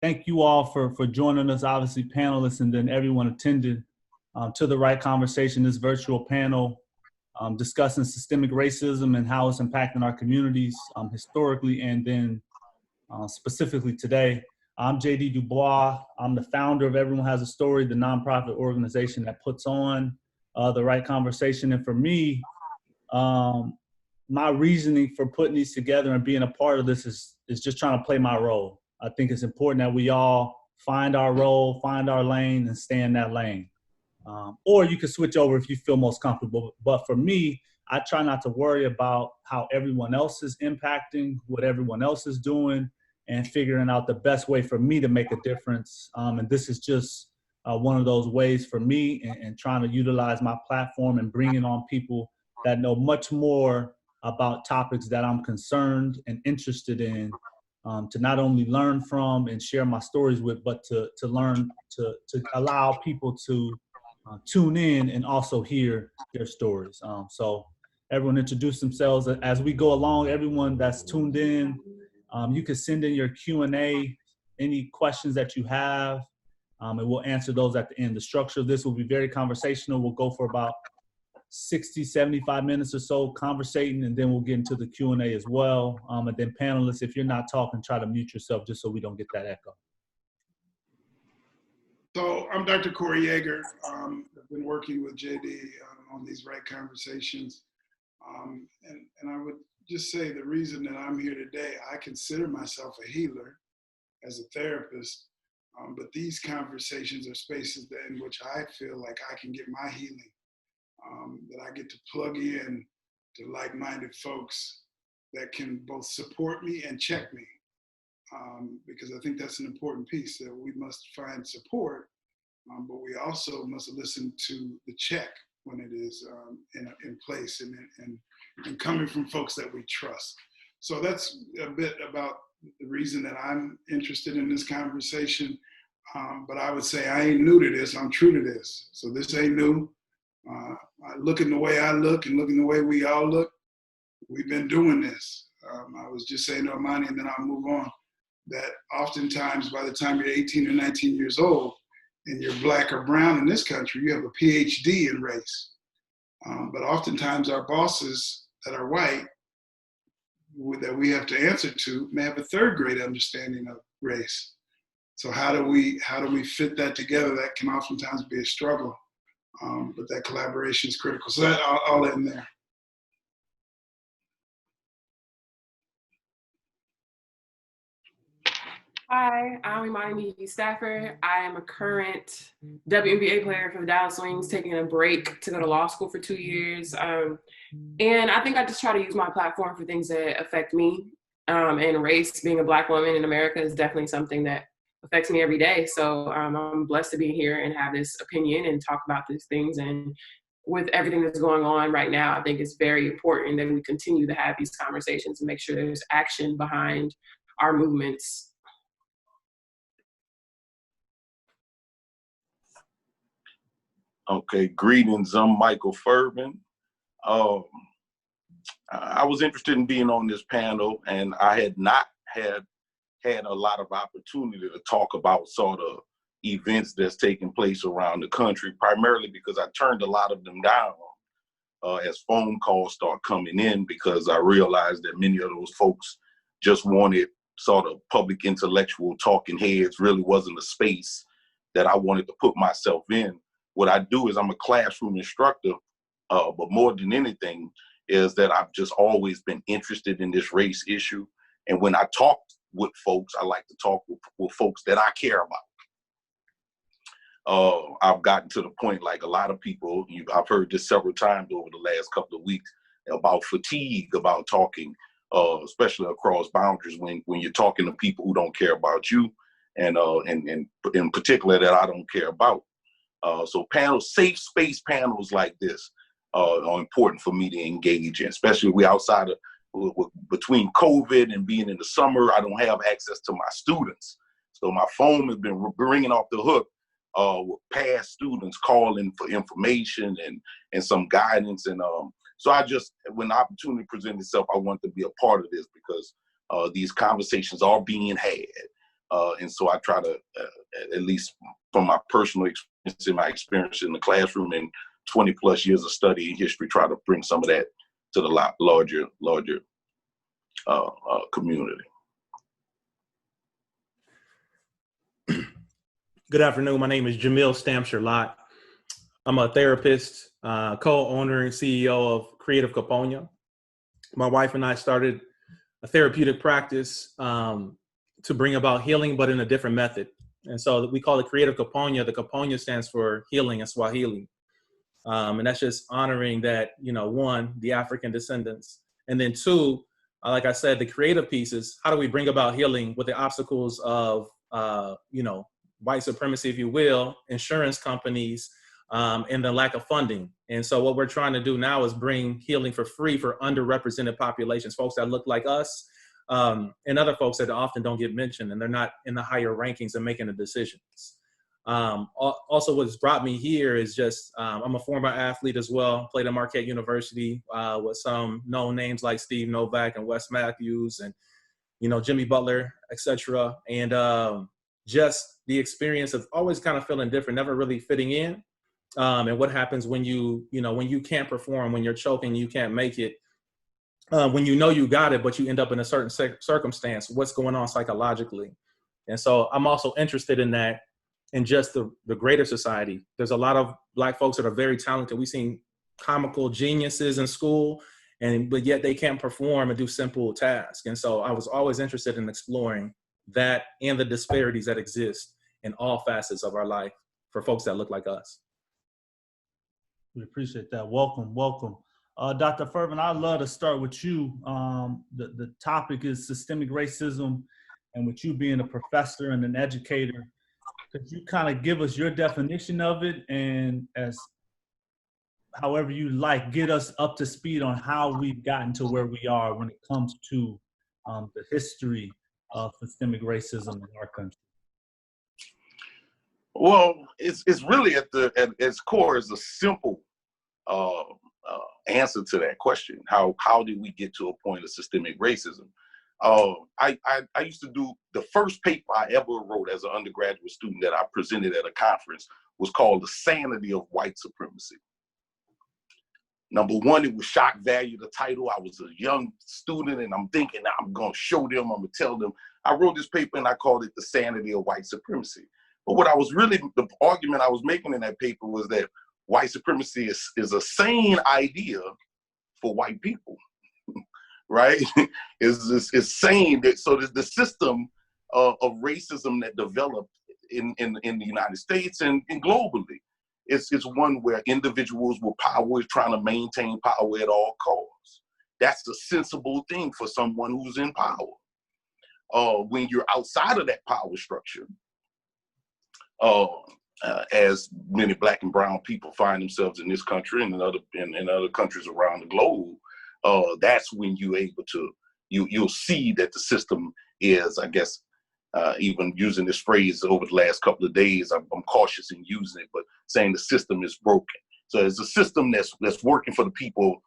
thank you all for joining us, obviously panelists, and then everyone attended to the Right Conversation, this virtual panel discussing systemic racism and how it's impacting our communities historically and then specifically today. I'm JD DuBois. I'm the founder of Everyone Has a Story, the nonprofit organization that puts on the Right Conversation. And for me, my reasoning for putting these together and being a part of this is just trying to play my role. I think it's important that we all find our role, find our lane, and stay in that lane. Or you can switch over if you feel most comfortable. But for me, I try not to worry about how everyone else is impacting, what everyone else is doing, and figuring out the best way for me to make a difference. And this is just one of those ways for me, and trying to utilize my platform and bringing on people that know much more about topics that I'm concerned and interested in, to not only learn from and share my stories with, but to learn, to allow people to tune in and also hear their stories. So everyone introduce themselves as we go along. Everyone that's tuned in, you can send in your Q&A, any questions that you have, and we'll answer those at the end. The structure of this will be very conversational. We'll go for about 60, 75 minutes or so conversating, and then we'll get into the Q&A as well. And then panelists, if you're not talking, try to mute yourself just so we don't get that echo. So I'm Dr. Corey Yeager. I've been working with JD on these Right Conversations. And I would just say the reason that I'm here today, I consider myself a healer as a therapist, but these conversations are spaces in which I feel like I can get my healing, that I get to plug in to like-minded folks that can both support me and check me. Because I think that's an important piece, that we must find support, but we also must listen to the check when it is in place and coming from folks that we trust. So that's a bit about the reason that I'm interested in this conversation. But I would say I ain't new to this, I'm true to this. So this ain't new. Looking the way I look and looking the way we all look, we've been doing this. I was just saying to Imani, and then I'll move on, that oftentimes by the time you're 18 or 19 years old and you're Black or brown in this country, you have a PhD in race. But oftentimes our bosses that are white, that we have to answer to, may have a third grade understanding of race. So how do we fit that together? That can oftentimes be a struggle, but that collaboration is critical. So that, I'll end there. Hi, I'm Imani McGee-Stafford. I am a current WNBA player for the Dallas Wings, taking a break to go to law school for 2 years. And I think I just try to use my platform for things that affect me. And race, being a Black woman in America, is definitely something that affects me every day. So I'm blessed to be here and have this opinion and talk about these things. And with everything that's going on right now, I think it's very important that we continue to have these conversations and make sure there's action behind our movements. Okay, greetings. I'm Michael Firven. I was interested in being on this panel, and I had not had a lot of opportunity to talk about sort of events that's taking place around the country, primarily because I turned a lot of them down as phone calls start coming in, because I realized that many of those folks just wanted sort of public intellectual talking heads. Really wasn't a space that I wanted to put myself in. What I do is I'm a classroom instructor, but more than anything is that I've just always been interested in this race issue. And when I talk with folks, I like to talk with folks that I care about. I've gotten to the point, like a lot of people, I've heard this several times over the last couple of weeks, about fatigue, about talking, especially across boundaries when you're talking to people who don't care about you, and in particular that I don't care about. So panels, safe space panels like this are important for me to engage in, especially we outside of, between COVID and being in the summer, I don't have access to my students. So my phone has been ringing off the hook with past students calling for information and some guidance. And so I just, when the opportunity presented itself, I wanted to be a part of this because these conversations are being had. And so I try to, at least from my personal experience, in my experience in the classroom and 20 plus years of study in history, try to bring some of that to the larger community. Good afternoon. My name is Jamil Lott. I'm a therapist, co-owner and CEO of Creative Caponia. My wife and I started a therapeutic practice to bring about healing, but in a different method. And so we call it Creative Caponia. The Caponia stands for healing in Swahili. And that's just honoring that, one, the African descendants. And then two, like I said, the creative pieces, how do we bring about healing with the obstacles of, white supremacy, if you will, insurance companies, and the lack of funding. And so what we're trying to do now is bring healing for free for underrepresented populations, folks that look like us, and other folks that often don't get mentioned, and they're not in the higher rankings and making the decisions. Also, what's brought me here is just, I'm a former athlete as well, played at Marquette University with some known names like Steve Novak and Wes Matthews and, Jimmy Butler, et cetera. And just the experience of always kind of feeling different, never really fitting in. And what happens when when you can't perform, when you're choking, you can't make it, when you got it, but you end up in a certain circumstance, what's going on psychologically. And so I'm also interested in that, in just the greater society. There's a lot of Black folks that are very talented. We've seen comical geniuses in school, but yet they can't perform and do simple tasks. And so I was always interested in exploring that and the disparities that exist in all facets of our life for folks that look like us. We appreciate that. Welcome. Dr. Firven, I'd love to start with you. The topic is systemic racism, and with you being a professor and an educator, could you kind of give us your definition of it, and as however you like, get us up to speed on how we've gotten to where we are when it comes to the history of systemic racism in our country? Well, it's really at its core is a simple answer to that question. How did we get to a point of systemic racism? I used to do, the first paper I ever wrote as an undergraduate student that I presented at a conference was called The Sanity of White Supremacy. Number one, it was shock value, the title. I was a young student and I'm thinking, I'm going to show them, I'm going to tell them. I wrote this paper and I called it The Sanity of White Supremacy. But what I was really, the argument I was making in that paper was that white supremacy is a sane idea for white people, right? It's sane. So the system of racism that developed in the United States and globally, it's one where individuals with power is trying to maintain power at all costs. That's the sensible thing for someone who's in power. When you're outside of that power structure, as many Black and brown people find themselves in this country and in other countries around the globe, that's when you're able to, you'll see that the system is, I guess, even using this phrase over the last couple of days, I'm cautious in using it, but saying the system is broken. So it's a system that's working for the people,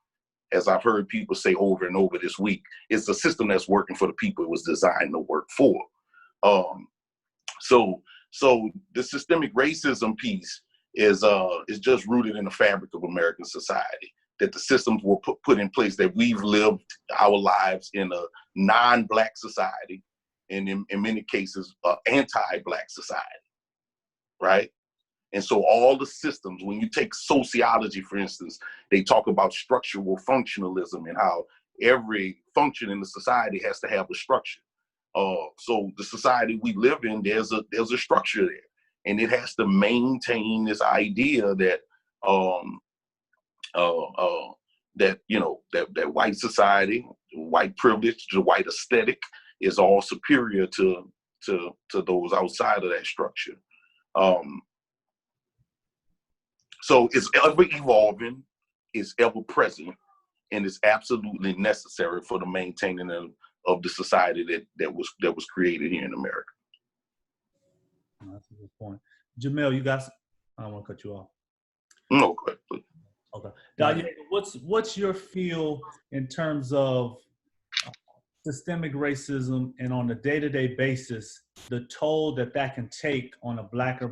as I've heard people say over and over this week. It's a system that's working for the people it was designed to work for. So the systemic racism piece is just rooted in the fabric of American society, that the systems were put in place, that we've lived our lives in a non-Black society, and in many cases, anti-Black society, right? And so all the systems, when you take sociology, for instance, they talk about structural functionalism and how every function in the society has to have a structure. So the society we live in, there's a structure there, and it has to maintain this idea that that white society, white privilege, the white aesthetic is all superior to those outside of that structure. So it's ever evolving, it's ever present, and it's absolutely necessary for the maintaining of the society that was created here in America. That's a good point. Jamil, you guys, I don't want to cut you off. No, go ahead, please. Okay. Yeager, what's your feel in terms of systemic racism and on a day-to-day basis, the toll that that can take on a black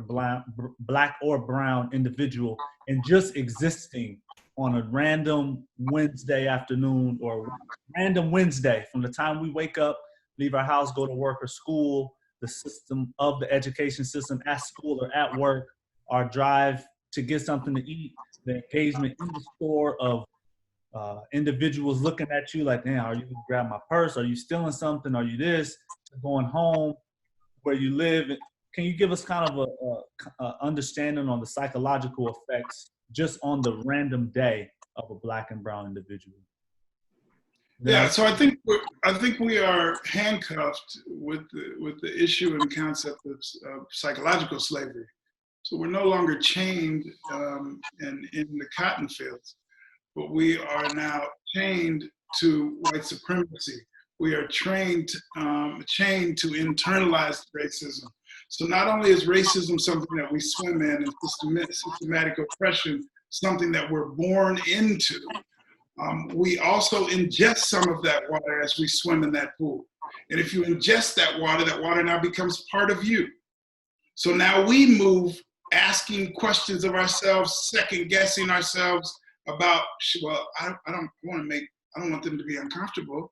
or brown individual and just existing on a random Wednesday afternoon or random Wednesday from the time we wake up, leave our house, go to work or school, the system of the education system at school or at work, our drive to get something to eat, the engagement in the store of individuals looking at you like, damn, are you gonna grab my purse? Are you stealing something? Are you this? Going home where you live. Can you give us kind of a understanding on the psychological effects just on the random day of a black and brown individual? Yeah, so I think we are handcuffed with the issue and concept of psychological slavery. So we're no longer chained in the cotton fields, but we are now chained to white supremacy. We are chained to internalized racism. So not only is racism something that we swim in and systematic oppression something that we're born into, we also ingest some of that water as we swim in that pool. And if you ingest that water now becomes part of you. So now we move asking questions of ourselves, second guessing ourselves about, well, I don't want them to be uncomfortable.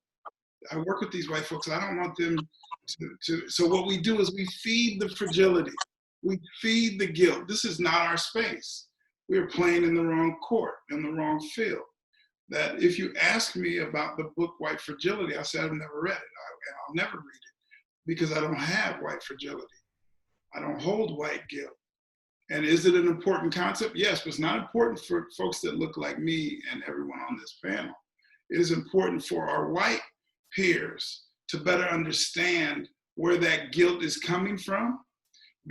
I work with these white folks. I don't want them to. So what we do is we feed the fragility. We feed the guilt. This is not our space. We are playing in the wrong court, in the wrong field. That if you ask me about the book White Fragility, I said I've never read it. I'll never read it because I don't have white fragility. I don't hold white guilt. And is it an important concept? Yes, but it's not important for folks that look like me and everyone on this panel. It is important for our white peers to better understand where that guilt is coming from.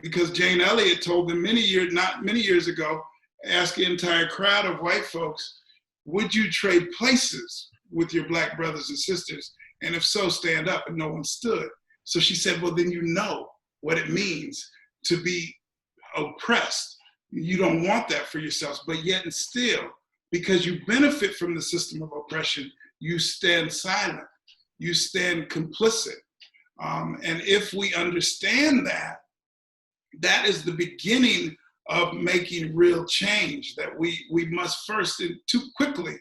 Because Jane Elliott told them not many years ago, asked the entire crowd of white folks, would you trade places with your black brothers and sisters? And if so, stand up, and no one stood. So she said, well, then you know what it means to be oppressed. You don't want that for yourselves, but yet and still, because you benefit from the system of oppression, you stand silent, you stand complicit. And if we understand that, that is the beginning of making real change, that we must first, too quickly,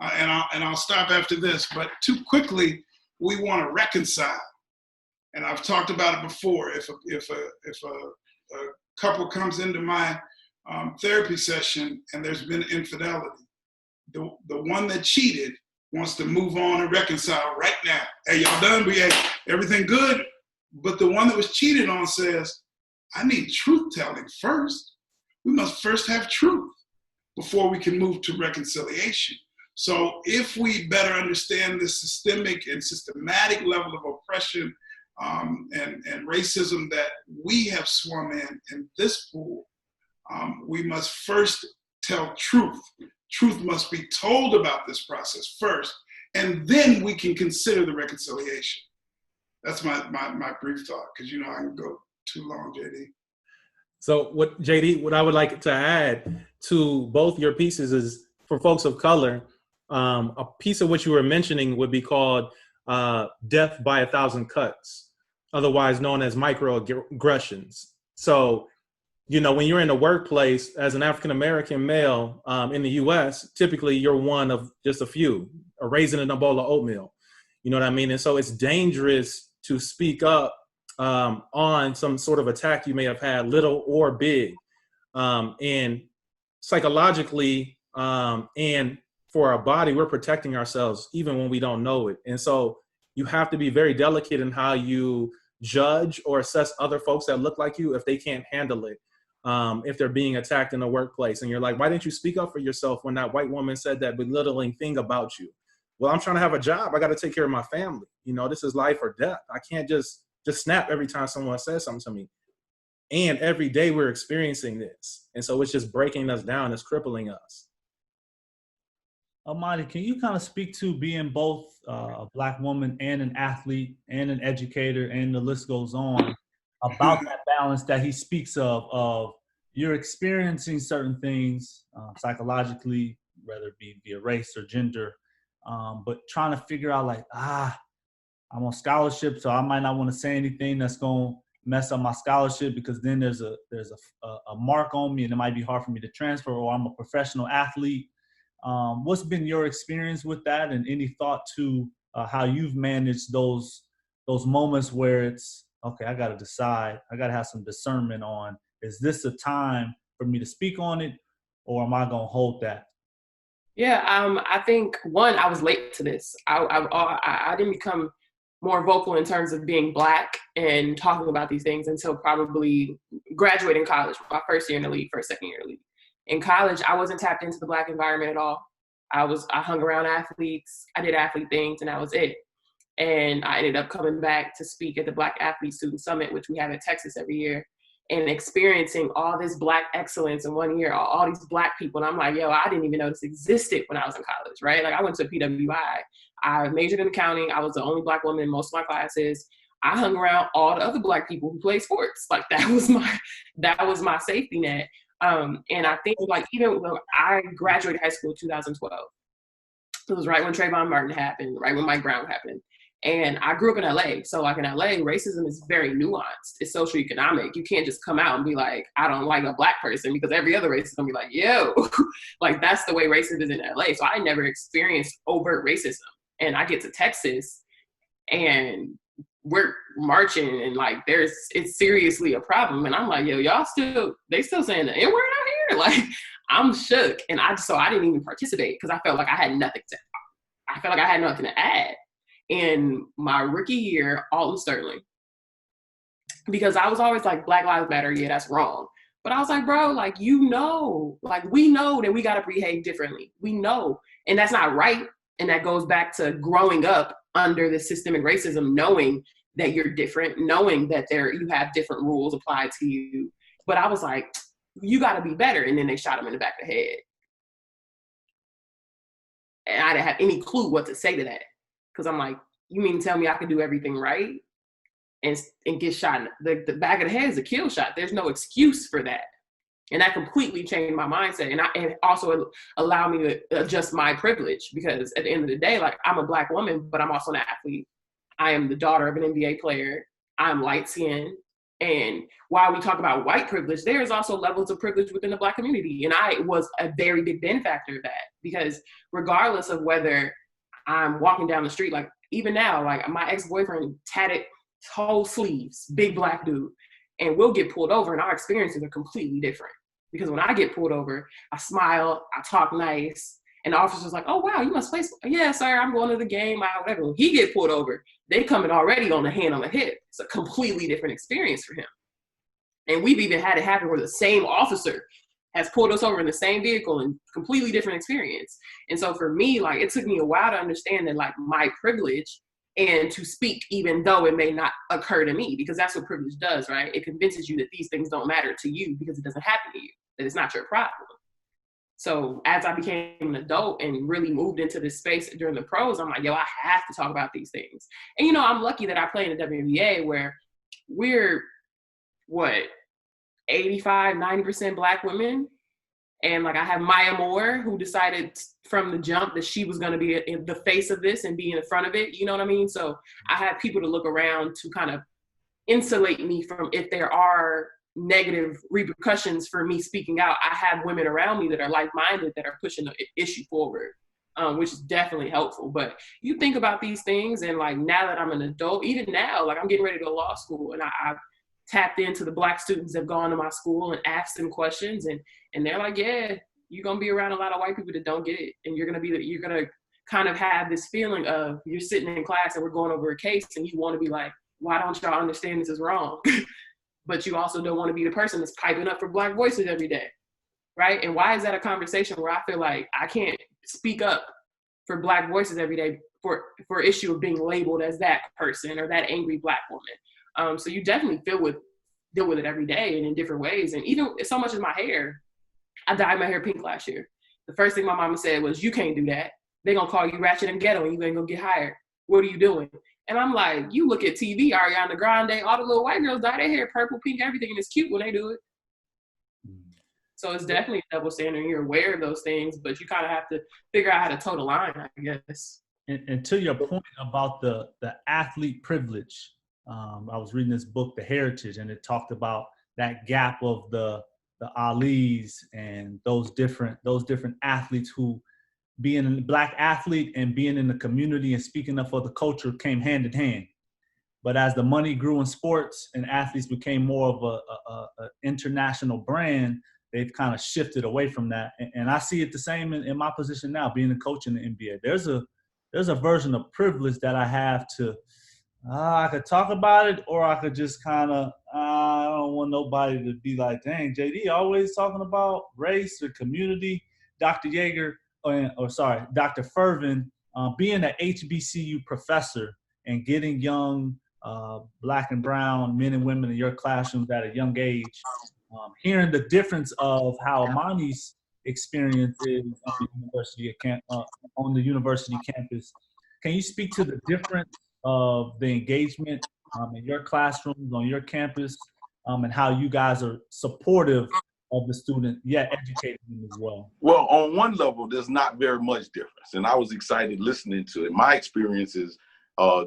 and I'll stop after this, but too quickly, we want to reconcile. And I've talked about it before. If a couple comes into my therapy session and there's been infidelity, the one that cheated wants to move on and reconcile right now. Hey, y'all done? We had everything good? But the one that was cheated on says, I need truth telling first. We must first have truth before we can move to reconciliation. So if we better understand the systemic and systematic level of oppression and racism that we have swum in this pool, we must first tell truth. Truth must be told about this process first, and then we can consider the reconciliation. That's my brief thought, because I can go too long, JD. So what I would like to add to both your pieces is, for folks of color, a piece of what you were mentioning would be called death by 1,000 cuts, otherwise known as microaggressions. So, when you're in the workplace as an African-American male in the US, typically you're one of just a few, a raisin in a bowl of oatmeal. You know what I mean? And so it's dangerous to speak up on some sort of attack you may have had, little or big. And psychologically and for our body, we're protecting ourselves even when we don't know it. And so you have to be very delicate in how you judge or assess other folks that look like you if they can't handle it. If they're being attacked in the workplace and you're like, why didn't you speak up for yourself when that white woman said that belittling thing about you? Well, I'm trying to have a job. I got to take care of my family. This is life or death. I can't just snap every time someone says something to me. And every day we're experiencing this. And so it's just breaking us down. It's crippling us. Imani, can you kind of speak to being both a Black woman and an athlete and an educator, and the list goes on, about that balance that he speaks of you're experiencing certain things psychologically, whether it be via race or gender, but trying to figure out I'm on scholarship, so I might not want to say anything that's going to mess up my scholarship, because then there's a mark on me and it might be hard for me to transfer, or I'm a professional athlete. What's been your experience with that, and any thought to how you've managed those moments where it's, okay, I got to decide, I got to have some discernment on, is this a time for me to speak on it, or am I going to hold that? Yeah, I think, one, I was late to this. I didn't become more vocal in terms of being Black and talking about these things until probably graduating college, my first year in the league, second year in the league. In college, I wasn't tapped into the Black environment at all. I hung around athletes, I did athlete things, and that was it. And I ended up coming back to speak at the Black Athlete Student Summit, which we have in Texas every year, and experiencing all this Black excellence in 1 year, all these Black people. And I'm like, yo, I didn't even know this existed when I was in college, right? Like, I went to PWI. I majored in accounting. I was the only Black woman in most of my classes. I hung around all the other Black people who play sports. Like, that was my safety net. And I think, like, even when I graduated high school in 2012, it was right when Trayvon Martin happened, right when Mike Brown happened. And I grew up in LA. So, like, in LA, racism is very nuanced. It's socioeconomic. You can't just come out and be like, I don't like a Black person, because every other race is going to be like, yo, like, that's the way racism is in LA. So I never experienced overt racism. And I get to Texas and we're marching, and like, it's seriously a problem. And I'm like, yo, they still saying the N-word out here? Like, I'm shook. And so I didn't even participate, because I felt like I had nothing to add. In my rookie year, Alton Sterling, because I was always like, Black Lives Matter, yeah, that's wrong. But I was like, bro, like, we know that we got to behave differently. We know, and that's not right. And that goes back to growing up under the systemic racism, knowing that you're different, knowing that you have different rules applied to you. But I was like, you got to be better. And then they shot him in the back of the head. And I didn't have any clue what to say to that. Because I'm like, you mean to tell me I can do everything right and get shot? The back of the head is a kill shot. There's no excuse for that. And that completely changed my mindset. And also allowed me to adjust my privilege, because at the end of the day, like, I'm a Black woman, but I'm also an athlete. I am the daughter of an NBA player. I'm light skinned. And while we talk about white privilege, there's also levels of privilege within the Black community. And I was a very big benefactor of that, because regardless of whether I'm walking down the street, like, even now, like, my ex-boyfriend tatted whole sleeves, big Black dude, and we'll get pulled over, and our experiences are completely different. Because when I get pulled over, I smile, I talk nice, and the officer's like, oh, wow, you must play sports. Yeah, sir, I'm going to the game, whatever. When he get pulled over, they coming already on the hand on the hip. It's a completely different experience for him. And we've even had it happen where the same officer has pulled us over in the same vehicle, and completely different experience. And so for me, like, it took me a while to understand that, like, my privilege, and to speak even though it may not occur to me, because that's what privilege does, right? It convinces you that these things don't matter to you because it doesn't happen to you, that it's not your problem. So as I became an adult and really moved into this space during the pros, I'm like, yo, I have to talk about these things. And, I'm lucky that I play in the WNBA, where we're, 85, 90% Black women. And, like, I have Maya Moore, who decided from the jump that she was going to be in the face of this and be in the front of it. You know what I mean? So I have people to look around to kind of insulate me from, if there are negative repercussions for me speaking out, I have women around me that are like-minded, that are pushing the issue forward, which is definitely helpful. But you think about these things, and, like, now that I'm an adult, even now, like, I'm getting ready to go to law school, and I've tapped into the Black students that have gone to my school and asked them questions, and they're like, yeah, you're going to be around a lot of white people that don't get it. And you're going to kind of have this feeling of, you're sitting in class and we're going over a case, and you want to be like, why don't y'all understand this is wrong? But you also don't want to be the person that's piping up for Black voices every day, right? And why is that a conversation where I feel like I can't speak up for Black voices every day for issue of being labeled as that person or that angry Black woman? So you definitely deal with it every day and in different ways. And even so much as my hair, I dyed my hair pink last year. The first thing my mama said was, you can't do that. They're going to call you ratchet and ghetto, and you ain't going to get hired. What are you doing? And I'm like, you look at TV, Ariana Grande, all the little white girls dye their hair purple, pink, everything, and it's cute when they do it. So it's definitely a double standard. You're aware of those things, but you kind of have to figure out how to toe the line, I guess. And to your point about the athlete privilege, I was reading this book, The Heritage, and it talked about that gap of the Alis and those different athletes who, being a Black athlete and being in the community and speaking up for the culture, came hand in hand. But as the money grew in sports and athletes became more of a international brand, they've kind of shifted away from that. And I see it the same in my position now, being a coach in the NBA. There's a version of privilege that I have to, I could talk about it, or I could just kind of, I don't want nobody to be like, dang, JD always talking about race or community. Dr. Yeager, Dr. Firven, being an HBCU professor and getting young Black and brown men and women in your classrooms at a young age, hearing the difference of how Imani's experience is on the university campus. Can you speak to the difference of the engagement in your classrooms, on your campus, and how you guys are supportive of the student, yet educating them as well? Well, on one level, there's not very much difference. And I was excited listening to it. My experiences,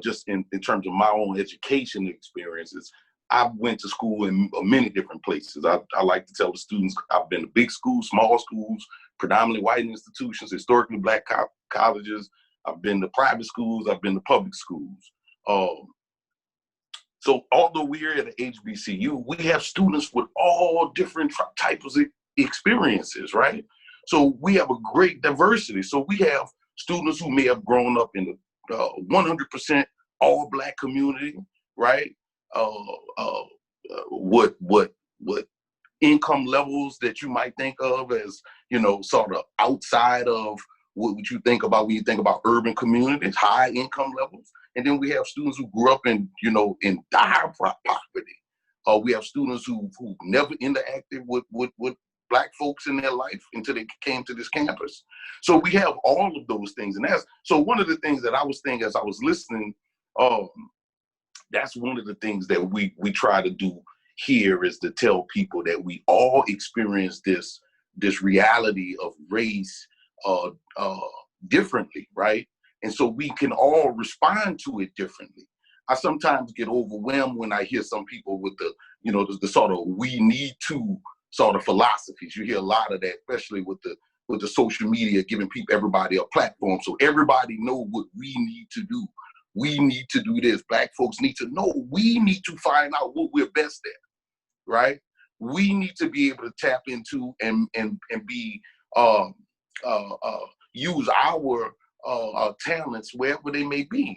just in terms of my own education experiences, I went to school in many different places. I like to tell the students I've been to big schools, small schools, predominantly white institutions, historically Black colleges. I've been to private schools. I've been to public schools. So although we're at an HBCU, we have students with all different types of experiences, right? So we have a great diversity. So we have students who may have grown up in the 100% all Black community, right? What income levels that you might think of as, sort of outside of what you think about when you think about urban communities, high income levels. And then we have students who grew up in dire poverty. We have students who never interacted with Black folks in their life until they came to this campus. So we have all of those things. And so one of the things that I was thinking as I was listening, that's one of the things that we try to do here, is to tell people that we all experience this reality of race differently, right? And so we can all respond to it differently. I sometimes get overwhelmed when I hear some people with the sort of "we need to" sort of philosophies. You hear a lot of that, especially with the social media, giving everybody a platform so everybody know what we need to do. We need to do this. Black folks need to know. We need to find out what we're best at, right? We need to be able to tap into and be use our talents wherever they may be.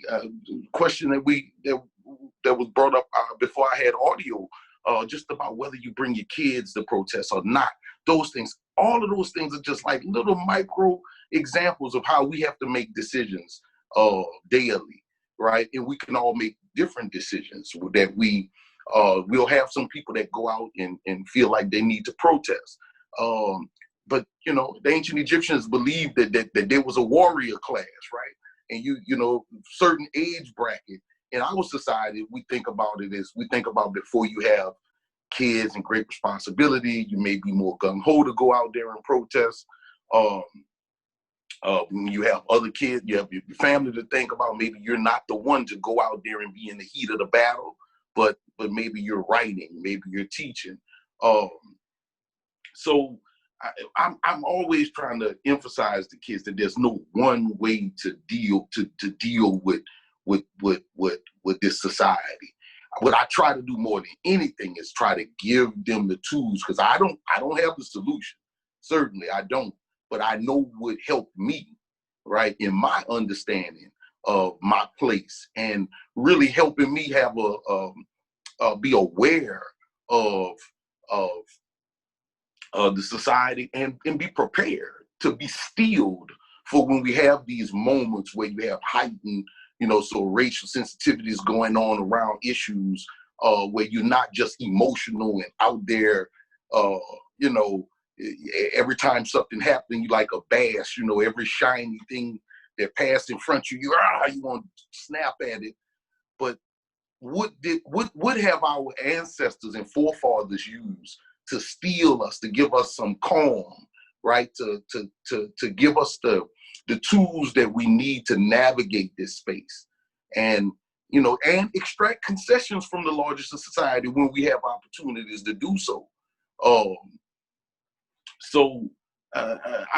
Question that was brought up before I had audio, just about whether you bring your kids to protests or not. Those things, all of those things are just like little micro examples of how we have to make decisions daily, right? And we can all make different decisions that we'll have some people that go out and feel like they need to protest. But the ancient Egyptians believed that there was a warrior class, right? And certain age bracket. In our society, we think about before you have kids and great responsibility, you may be more gung-ho to go out there and protest. When you have other kids, you have your family to think about. Maybe you're not the one to go out there and be in the heat of the battle, but maybe you're writing, maybe you're teaching. So I'm always trying to emphasize to kids that there's no one way to deal with this society. What I try to do more than anything is try to give them the tools, because I don't have the solution. Certainly I don't, but I know what helped me, right, in my understanding of my place, and really helping me have be aware of the society and be prepared to be steeled for when we have these moments where you have heightened, so racial sensitivities going on around issues, where you're not just emotional and out there, every time something happens, you like a bash, every shiny thing that passed in front of you, you want to snap at it. But what have our ancestors and forefathers used to steel us, to give us some calm, right? To give us the tools that we need to navigate this space, and and extract concessions from the largest of society when we have opportunities to do so. I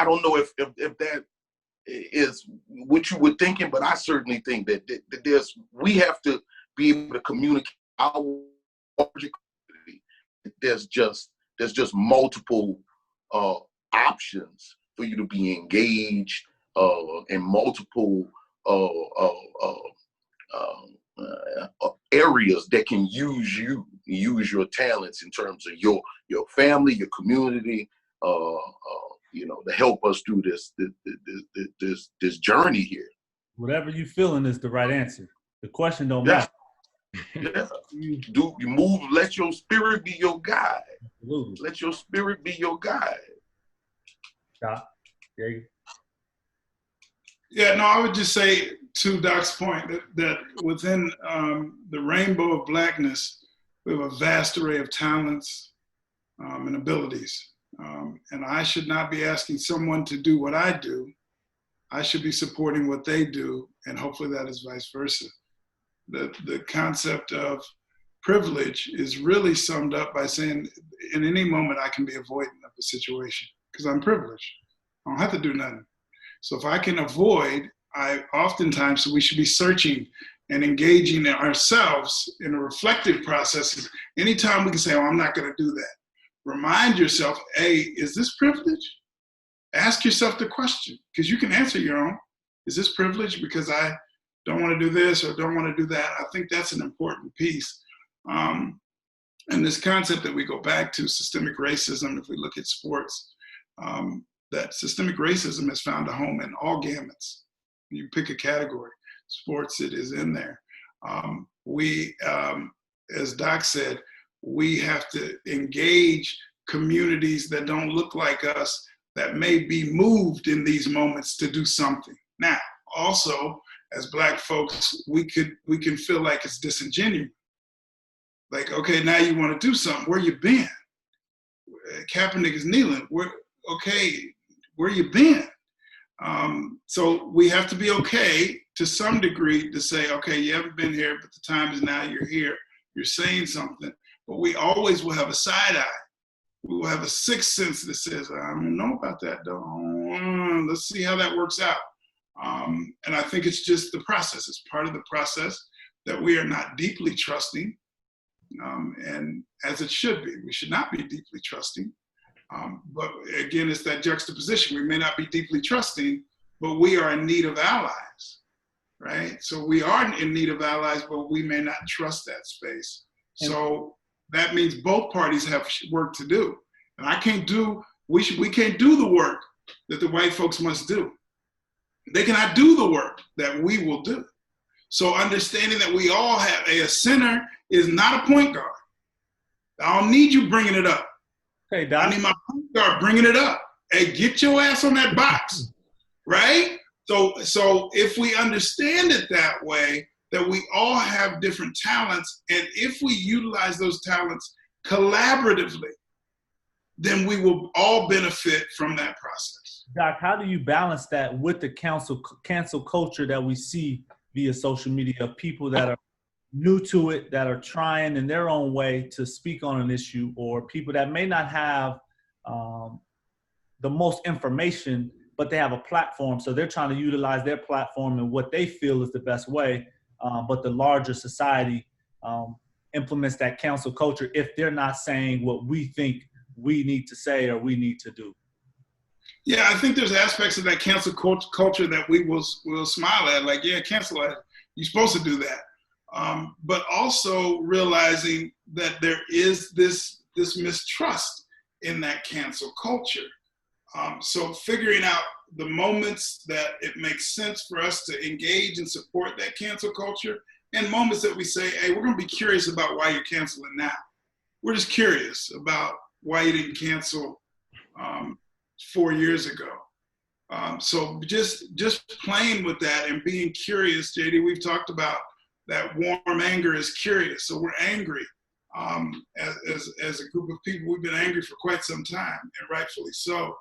don't know if that is what you were thinking, but I certainly think that we have to be able to communicate our larger community. There's just multiple options for you to be engaged, and multiple areas that can use your talents in terms of your family, your community, to help us through this journey here. Whatever you feeling is the right answer. The question don't matter. Yeah. You move, let your spirit be your guide. Absolutely. Let your spirit be your guide. Yeager. Yeah, no, I would just say to Doc's point that within the rainbow of Blackness, we have a vast array of talents and abilities. And I should not be asking someone to do what I do. I should be supporting what they do, and hopefully that is vice versa. The concept of privilege is really summed up by saying, in any moment I can be avoidant of a situation because I'm privileged. I don't have to do nothing. So if I can avoid, oftentimes we should be searching and engaging in ourselves in a reflective process. Anytime we can say, oh, I'm not going to do that. Remind yourself, hey, is this privilege? Ask yourself the question, because you can answer your own. Is this privilege because I don't want to do this or don't want to do that? I think that's an important piece. And this concept that we go back to, systemic racism, if we look at sports, that systemic racism has found a home in all gamuts. You pick a category, sports, it is in there. As Doc said, we have to engage communities that don't look like us, that may be moved in these moments to do something. Now, also, as Black folks, we can feel like it's disingenuous. Like, okay, now you want to do something. Where you been? Kaepernick is kneeling. Where you been? So we have to be okay to some degree to say, okay, you haven't been here, but the time is now, you're here, you're saying something. But we always will have a side eye. We will have a sixth sense that says, I don't know about that though. Let's see how that works out. And I think it's just the process. It's part of the process that we are not deeply trusting. And as it should be, we should not be deeply trusting. But again, it's that juxtaposition. We may not be deeply trusting, but we are in need of allies, right? So we are in need of allies, but we may not trust that space. So that means both parties have work to do. And we can't do the work that the white folks must do. They cannot do the work that we will do. So understanding that we all have a center is not a point guard. I don't need you bringing it up. Hey, Doc. I need my point guard bringing it up. Hey, get your ass on that box, right? So if we understand it that way, that we all have different talents, and if we utilize those talents collaboratively, then we will all benefit from that process. Doc, how do you balance that with the cancel culture that we see via social media of people that are new to it, that are trying in their own way to speak on an issue, or people that may not have the most information, but they have a platform, so they're trying to utilize their platform in what they feel is the best way, but the larger society implements that cancel culture if they're not saying what we think we need to say or we need to do? Yeah, I think there's aspects of that cancel culture that we will smile at, like, yeah, cancel it. You're supposed to do that. But also realizing that there is this mistrust in that cancel culture. So figuring out the moments that it makes sense for us to engage and support that cancel culture, and moments that we say, hey, we're going to be curious about why you're canceling now. We're just curious about why you didn't cancel 4 years ago. So just playing with that and being curious, JD, we've talked about that warm anger is curious. So we're angry. As a group of people, we've been angry for quite some time, and rightfully so.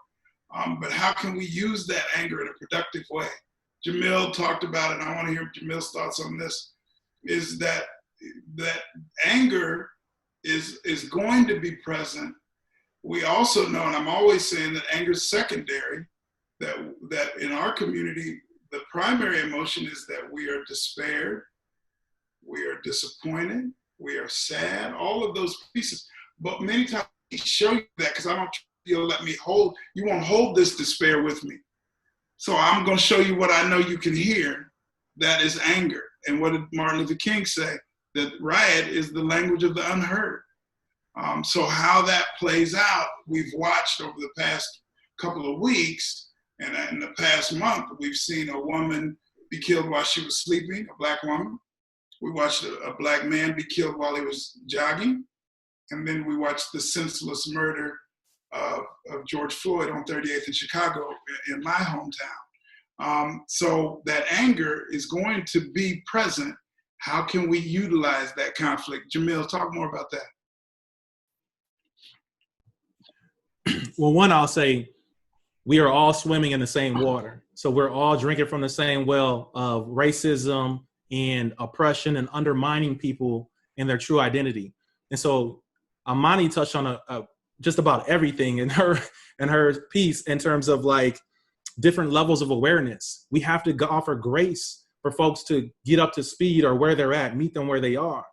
But how can we use that anger in a productive way? Jamil talked about it, and I want to hear Jamil's thoughts on this, is that anger is going to be present. We also know, and I'm always saying that anger is secondary, that in our community, the primary emotion is that we are despaired, we are disappointed, we are sad, all of those pieces. But many times I show you that because I don't you'll let me hold, you won't hold this despair with me. So I'm going to show you what I know you can hear, that is anger. And what did Martin Luther King say? That riot is the language of the unheard. So how that plays out, we've watched over the past couple of weeks, and in the past month, we've seen a woman be killed while she was sleeping, a Black woman. We watched a Black man be killed while he was jogging. And then we watched the senseless murder of George Floyd on 38th in Chicago, in my hometown. So that anger is going to be present. How can we utilize that conflict? Jamil, talk more about that. Well, one, I'll say we are all swimming in the same water. So we're all drinking from the same well of racism and oppression and undermining people in their true identity. And so Imani touched on just about everything in her piece in terms of like different levels of awareness. We have to offer grace for folks to get up to speed or where they're at, meet them where they are.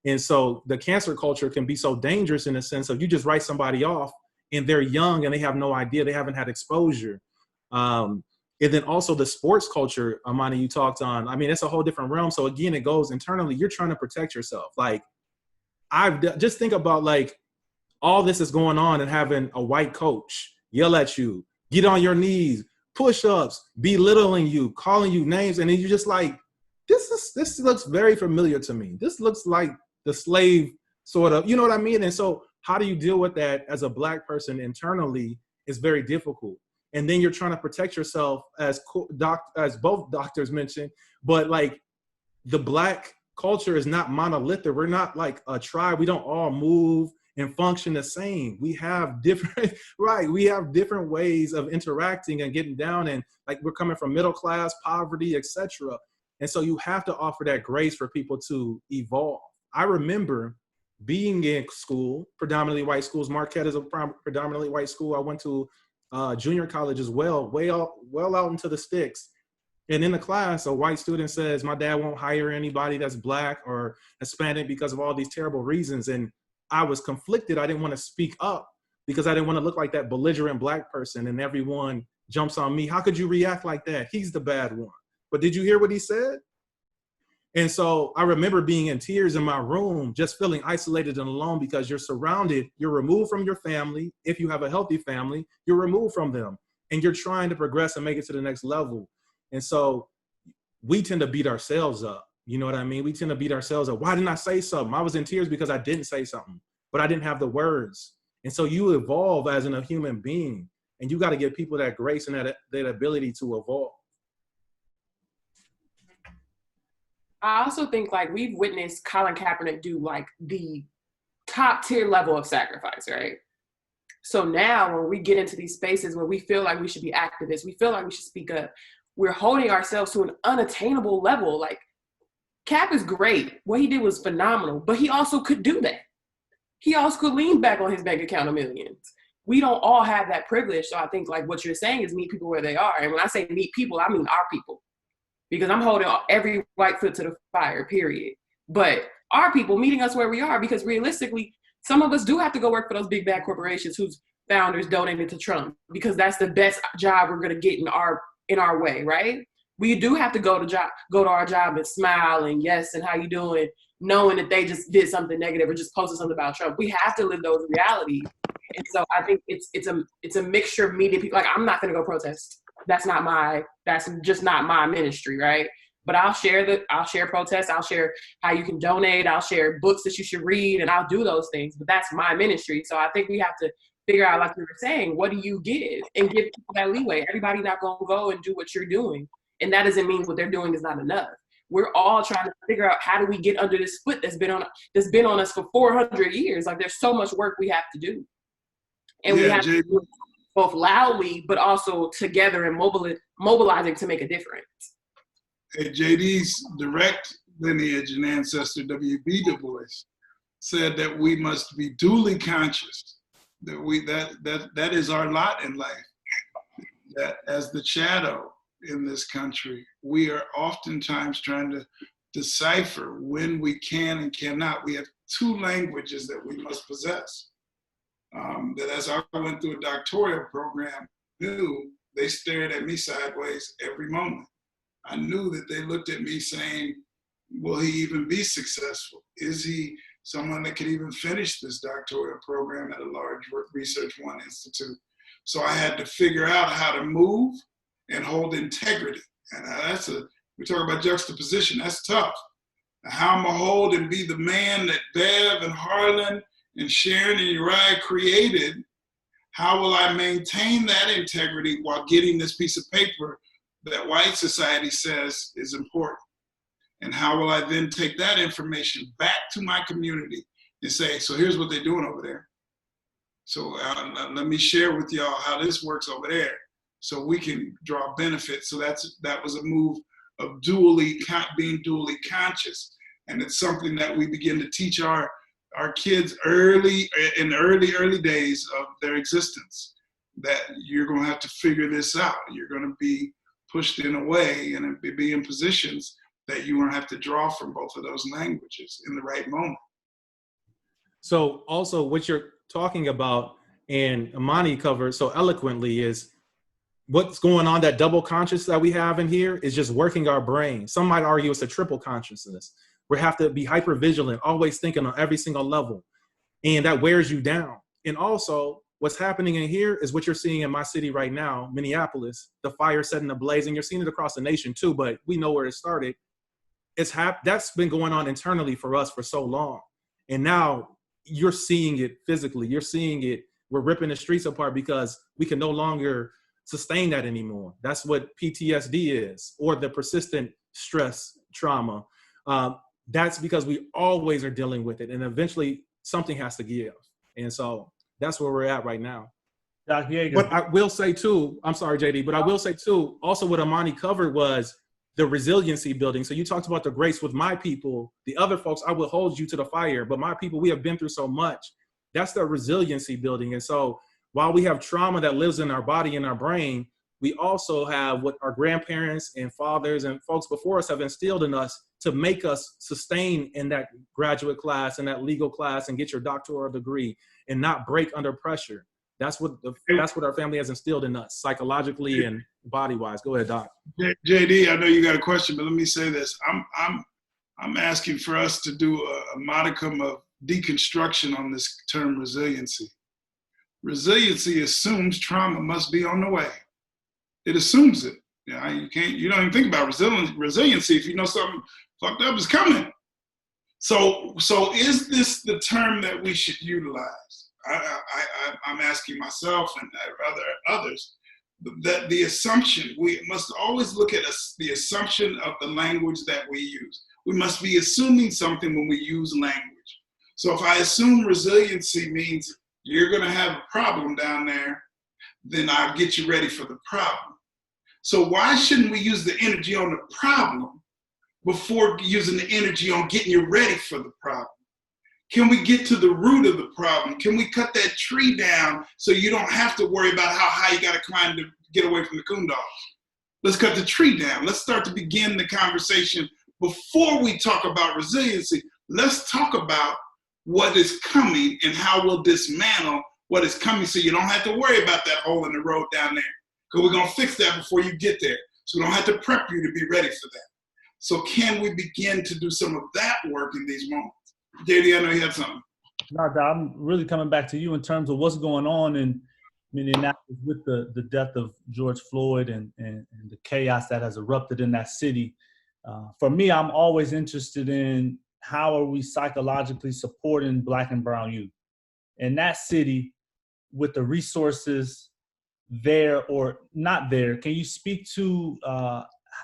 And so the cancer culture can be so dangerous in the sense of you just write somebody off and they're young and they have no idea, they haven't had exposure. And then also the sports culture, Imani, you talked on, I mean, it's a whole different realm. So again, it goes internally, you're trying to protect yourself. Like just think about like all this is going on and having a white coach yell at you, get on your knees, push-ups, belittling you, calling you names. And then you're just like, this looks very familiar to me. This looks like the slave sort of, you know what I mean? And so how do you deal with that as a Black person internally is very difficult. And then you're trying to protect yourself as both doctors mentioned, but like the Black culture is not monolithic. We're not like a tribe. We don't all move and function the same. We have different, right? We have different ways of interacting and getting down, and like we're coming from middle class, poverty, etc. And so you have to offer that grace for people to evolve. I remember being in school, predominantly white schools. Marquette is a predominantly white school. I went to junior college as well, well out into the sticks. And in the class, a white student says, my dad won't hire anybody that's Black or Hispanic because of all these terrible reasons. And I was conflicted. I didn't want to speak up because I didn't want to look like that belligerent Black person. And everyone jumps on me. How could you react like that? He's the bad one. But did you hear what he said? And so I remember being in tears in my room, just feeling isolated and alone because you're surrounded, you're removed from your family. If you have a healthy family, you're removed from them and you're trying to progress and make it to the next level. And so we tend to beat ourselves up. You know what I mean? We tend to beat ourselves up. Why didn't I say something? I was in tears because I didn't say something, but I didn't have the words. And so you evolve as a human being, and you got to give people that grace and that ability to evolve. I also think like we've witnessed Colin Kaepernick do like the top tier level of sacrifice, right? So now when we get into these spaces where we feel like we should be activists, we feel like we should speak up, we're holding ourselves to an unattainable level. Like Cap is great. What he did was phenomenal, but he also could do that. He also could lean back on his bank account of millions. We don't all have that privilege. So I think like what you're saying is meet people where they are. And when I say meet people, I mean our people. Because I'm holding every white foot to the fire, period. But our people meeting us where we are, because realistically, some of us do have to go work for those big bad corporations whose founders donated to Trump, because that's the best job we're gonna get in our way, right? We do have to go to our job and smile and yes, and how you doing, knowing that they just did something negative or just posted something about Trump. We have to live those realities. And so I think it's a mixture of meeting people. Like I'm not gonna go protest. That's just not my ministry, right? But I'll share protests, I'll share how you can donate, I'll share books that you should read, and I'll do those things. But that's my ministry. So I think we have to figure out, like we were saying, what do you give? And give people that leeway. Everybody not gonna go and do what you're doing. And that doesn't mean what they're doing is not enough. We're all trying to figure out how do we get under this foot that's been on us for 400 years. Like there's so much work we have to do. And we have to do it both loudly, but also together and mobilizing to make a difference. Hey, JD's direct lineage and ancestor, W.B. Du Bois, said that we must be duly conscious, that is our lot in life, that as the shadow in this country, we are oftentimes trying to decipher when we can and cannot. We have two languages that we must possess. That as I went through a doctoral program, knew they stared at me sideways every moment. I knew that they looked at me saying, will he even be successful? Is he someone that could even finish this doctoral program at a large Research One institute? So I had to figure out how to move and hold integrity. And we talk about juxtaposition, that's tough. How I'm gonna hold and be the man that Bev and Harlan and Sharon and Uriah created. How will I maintain that integrity while getting this piece of paper that white society says is important? And how will I then take that information back to my community and say, so here's what they're doing over there. So let me share with y'all how this works over there so we can draw benefits. So that was a move of being dually conscious. And it's something that we begin to teach our kids in the early days of their existence, that you're going to have to figure this out. You're going to be pushed in a way and be in positions that you're going to have to draw from both of those languages in the right moment. So also what you're talking about, and Imani covered so eloquently, is what's going on. That double conscious that we have in here is just working our brain. Some might argue it's a triple consciousness. We have to be hyper vigilant, always thinking on every single level. And that wears you down. And also what's happening in here is what you're seeing in my city right now, Minneapolis, the fire setting ablaze, and you're seeing it across the nation too, but we know where it started. That's been going on internally for us for so long. And now you're seeing it physically. You're seeing it. We're ripping the streets apart because we can no longer sustain that anymore. That's what PTSD is, or the persistent stress trauma. That's because we always are dealing with it, and eventually something has to give. And so that's where we're at right now. Dr. Yeager. But I will say too, I'm sorry, JD, but I will say too, also what Imani covered was the resiliency building. So you talked about the grace with my people. The other folks, I will hold you to the fire, but my people, we have been through so much. That's the resiliency building. And so while we have trauma that lives in our body and our brain, we also have what our grandparents and fathers and folks before us have instilled in us to make us sustain in that graduate class and that legal class and get your doctoral degree and not break under pressure. That's what our family has instilled in us, psychologically and body-wise. Go ahead, Doc. JD, I know you got a question, but let me say this. I'm asking for us to do a modicum of deconstruction on this term resiliency. Resiliency assumes trauma must be on the way. It assumes it. You don't even think about resiliency if you know something fucked up is coming. So is this the term that we should utilize? I'm asking myself and others that the assumption, we must always look at the assumption of the language that we use. We must be assuming something when we use language. So if I assume resiliency means you're going to have a problem down there, then I'll get you ready for the problem. So why shouldn't we use the energy on the problem before using the energy on getting you ready for the problem? Can we get to the root of the problem? Can we cut that tree down so you don't have to worry about how high you got to climb to get away from the coon dogs? Let's cut the tree down. Let's start to begin the conversation before we talk about resiliency. Let's talk about what is coming and how we'll dismantle what is coming so you don't have to worry about that hole in the road down there. Because we're going to fix that before you get there. So we don't have to prep you to be ready for that. So can we begin to do some of that work in these moments? JD, I know you had something. No, I'm really coming back to you in terms of what's going on in Minneapolis with the death of George Floyd and the chaos that has erupted in that city. For me, I'm always interested in how are we psychologically supporting Black and brown youth in that city with the resources there or not there. Can you speak to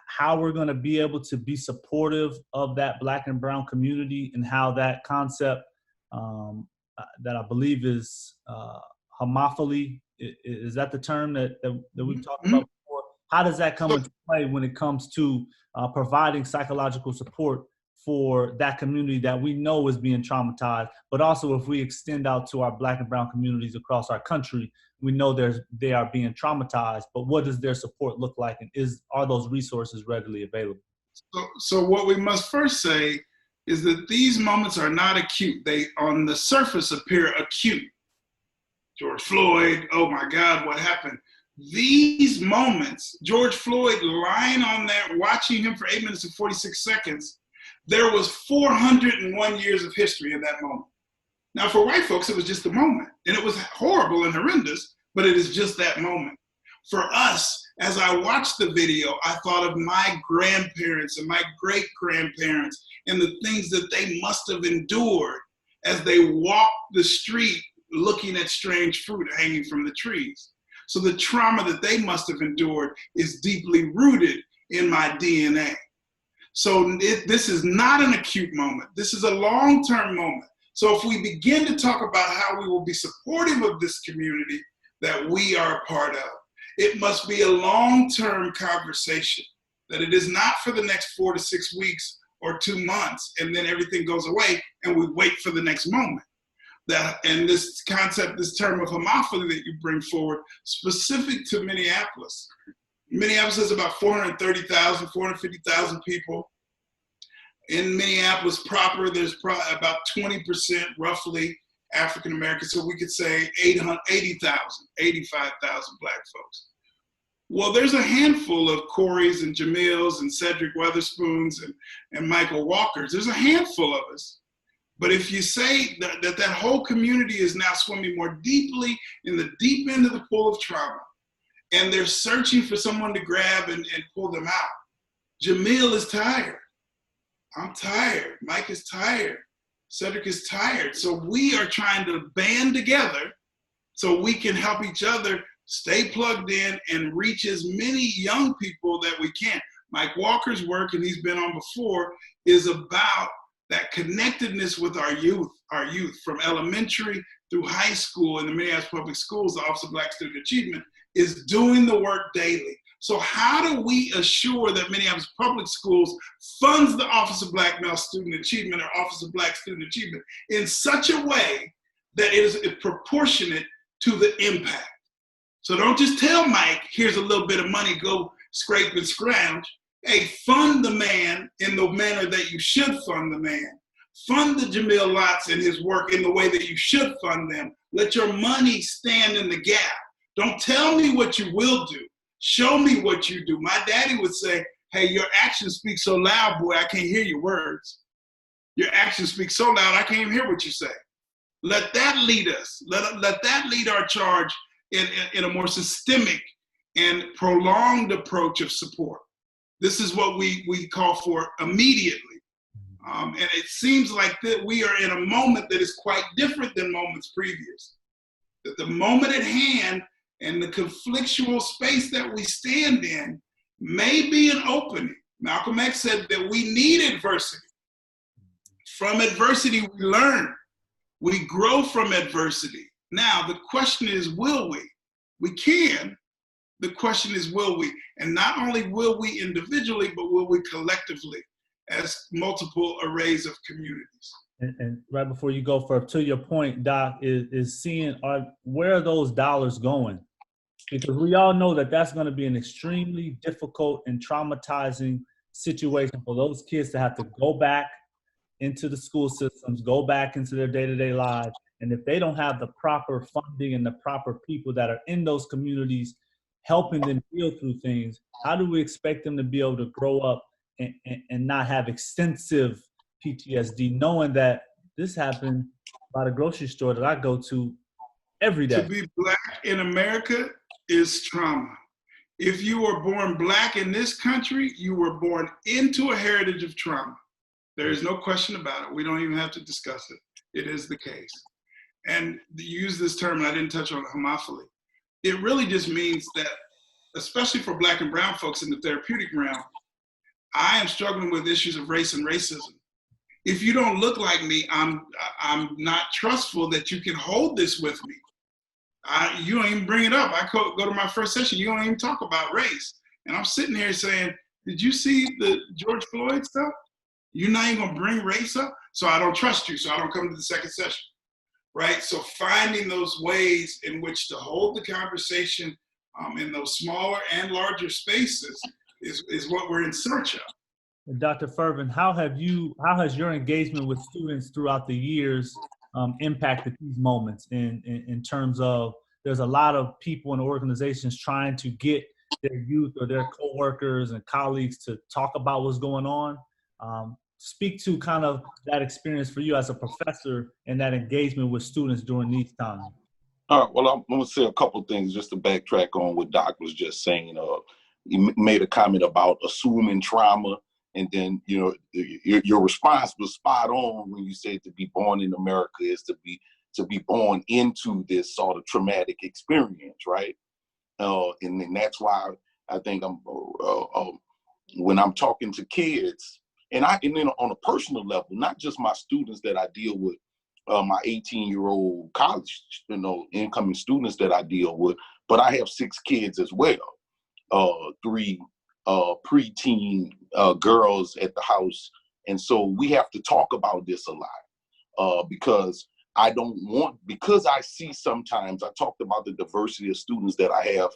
how we're going to be able to be supportive of that Black and brown community and how that concept that I believe is homophily Is that the term that we've talked about before? How does that come into play when it comes to providing psychological support for that community that we know is being traumatized, but also if we extend out to our Black and brown communities across our country, we know they are being traumatized, but what does their support look like, and are those resources readily available? So what we must first say is that these moments are not acute. They, on the surface, appear acute. George Floyd, oh my God, what happened? These moments, George Floyd lying on there, watching him for 8 minutes and 46 seconds, there was 401 years of history in that moment. Now, for white folks, it was just a moment, and it was horrible and horrendous, but it is just that moment. For us, as I watched the video, I thought of my grandparents and my great-grandparents and the things that they must have endured as they walked the street looking at strange fruit hanging from the trees. So the trauma that they must have endured is deeply rooted in my DNA. So this is not an acute moment. This is a long-term moment. So if we begin to talk about how we will be supportive of this community that we are a part of, it must be a long-term conversation, that it is not for the next 4 to 6 weeks or 2 months, and then everything goes away and we wait for the next moment. And this concept, this term of homophily that you bring forward, specific to Minneapolis. Minneapolis has about 430,000, 450,000 people. In Minneapolis proper, there's probably about 20% roughly African American, so we could say 80,000, 85,000 Black folks. Well, there's a handful of Corys and Jamils and Cedric Weatherspoons and Michael Walkers. There's a handful of us. But if you say that whole community is now swimming more deeply in the deep end of the pool of trauma, and they're searching for someone to grab and pull them out. Jamil is tired. I'm tired. Mike is tired. Cedric is tired. So we are trying to band together so we can help each other stay plugged in and reach as many young people that we can. Mike Walker's work, and he's been on before, is about that connectedness with our youth from elementary through high school in the Minneapolis Public Schools. The Office of Black Student Achievement is doing the work daily. So how do we assure that Minneapolis Public Schools funds the Office of Black Male Student Achievement or Office of Black Student Achievement in such a way that it is proportionate to the impact? So don't just tell Mike, here's a little bit of money, go scrape and scrounge. Hey, fund the man in the manner that you should fund the man. Fund the Jamil Lotts and his work in the way that you should fund them. Let your money stand in the gap. Don't tell me what you will do. Show me what you do. My daddy would say, hey, your actions speak so loud, boy, I can't hear your words. Your actions speak so loud, I can't even hear what you say. Let that lead us. Let that lead our charge in a more systemic and prolonged approach of support. This is what we call for immediately. And it seems like that we are in a moment that is quite different than moments previous. That the moment at hand and the conflictual space that we stand in may be an opening. Malcolm X said that we need adversity. From adversity, we learn. We grow from adversity. Now, the question is, will we? We can. The question is, will we? And not only will we individually, but will we collectively as multiple arrays of communities? And right before you go further, to your point, Doc, is seeing where are those dollars going? Because we all know that that's going to be an extremely difficult and traumatizing situation for those kids to have to go back into the school systems, go back into their day-to-day lives. And if they don't have the proper funding and the proper people that are in those communities helping them deal through things, how do we expect them to be able to grow up and not have extensive PTSD, knowing that this happened by the grocery store that I go to every day? To be Black in America is trauma. If you were born Black in this country, you were born into a heritage of trauma. There is no question about it. We don't even have to discuss it. It is the case. And you use this term, and I didn't touch on homophily. It really just means that, especially for Black and brown folks in the therapeutic realm, I am struggling with issues of race and racism. If you don't look like me, I'm not trustful that you can hold this with me. You don't even bring it up. I go to my first session. You don't even talk about race. And I'm sitting here saying, did you see the George Floyd stuff? You're not even going to bring race up? So I don't trust you. So I don't come to the second session. Right? So finding those ways in which to hold the conversation in those smaller and larger spaces is what we're in search of. And Dr. Firven, how has your engagement with students throughout the years impacted these moments in terms of there's a lot of people and organizations trying to get their youth or their coworkers and colleagues to talk about what's going on? Speak to kind of that experience for you as a professor and that engagement with students during these times. All right, well, I'm going to say a couple of things just to backtrack on what Doc was just saying. You made a comment about assuming trauma, and then, you know, your response was spot on when you said to be born in America is to be born into this sort of traumatic experience, right? And then that's why I think when I'm talking to kids, and then on a personal level, not just my students that I deal with, my 18-year-old college, incoming students that I deal with, but I have 6 kids as well. 3 preteen girls at the house. And so we have to talk about this a lot because because I see sometimes, I talked about the diversity of students that I have,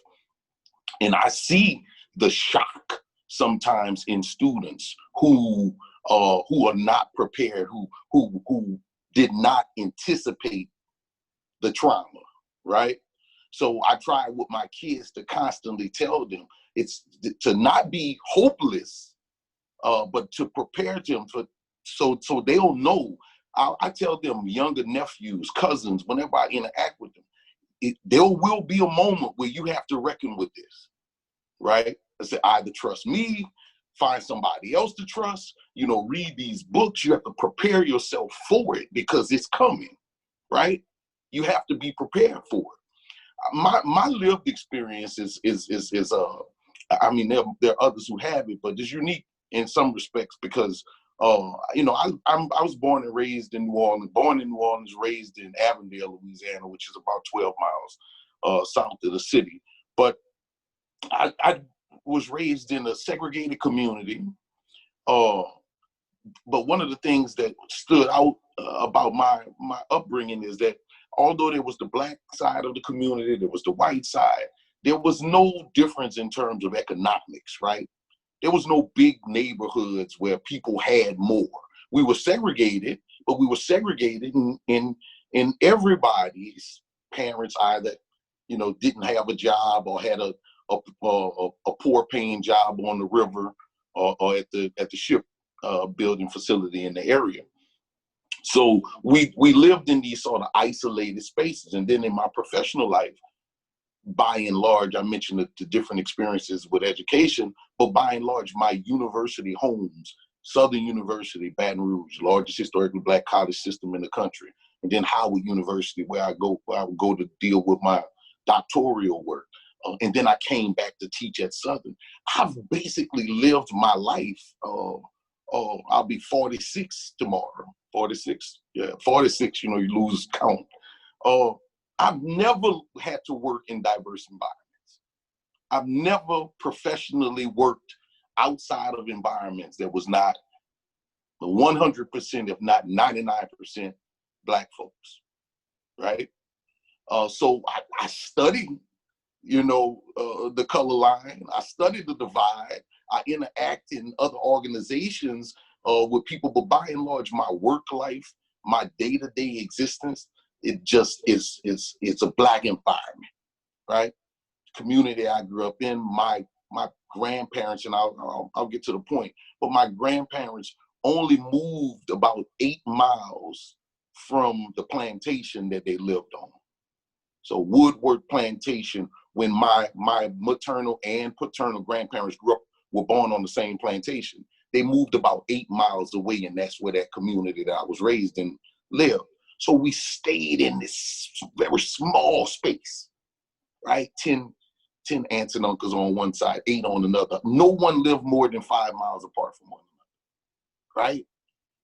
and I see the shock sometimes in students who are not prepared, who did not anticipate the trauma, right? So I try with my kids to constantly tell them it's to not be hopeless, but to prepare them so they'll know. I tell them, younger nephews, cousins, whenever I interact with them, there will be a moment where you have to reckon with this, right? I say either trust me, find somebody else to trust, read these books. You have to prepare yourself for it because it's coming, right? You have to be prepared for it. My lived experience is I mean, there are others who have it, but it's unique in some respects because, I was born and raised in New Orleans, raised in Avondale, Louisiana, which is about 12 miles south of the city. But I was raised in a segregated community. But one of the things that stood out about my upbringing is that although there was the black side of the community, there was the white side, there was no difference in terms of economics, right? There was no big neighborhoods where people had more. We were segregated, but we were segregated in everybody's parents either, didn't have a job or had a poor paying job on the river or at the ship building facility in the area. So we lived in these sort of isolated spaces. And then in my professional life, by and large, I mentioned the different experiences with education, but by and large, my university homes, Southern University, Baton Rouge, largest historically black college system in the country, and then Howard University, where I would go to deal with my doctoral work. And then I came back to teach at Southern. I've basically lived my life. I'll be 46 tomorrow. 46, yeah, 46. You lose count. I've never had to work in diverse environments. I've never professionally worked outside of environments that was not 100%, if not 99% Black folks, right? So I studied, the color line. I studied the divide. I interact in other organizations with people, but by and large, my work life, my day-to-day existence, it just it's a Black environment, right? Community I grew up in, my grandparents, and I'll get to the point, but my grandparents only moved about 8 miles from the plantation that they lived on. So Woodward Plantation, when my maternal and paternal grandparents were born on the same plantation, they moved about 8 miles away, and that's where that community that I was raised in lived. So we stayed in this very small space, right? 10 aunts and uncles on one side, 8 on another. No one lived more than 5 miles apart from one another, right?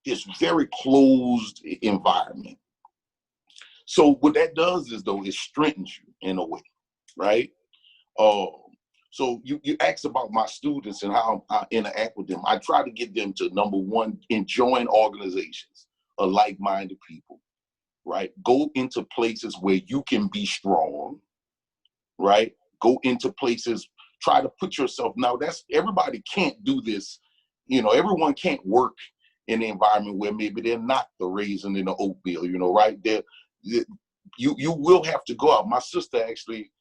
This very closed environment. So what that does is, though, it strengthens you in a way, right? So you asked about my students and how I interact with them. I try to get them to, number one, enjoying organizations of like-minded people, right? Go into places where you can be strong, right? Go into places, try to put yourself, now everybody can't do this. Everyone can't work in an environment where maybe they're not the raisin in the oatmeal, right? You will have to go out. My sister actually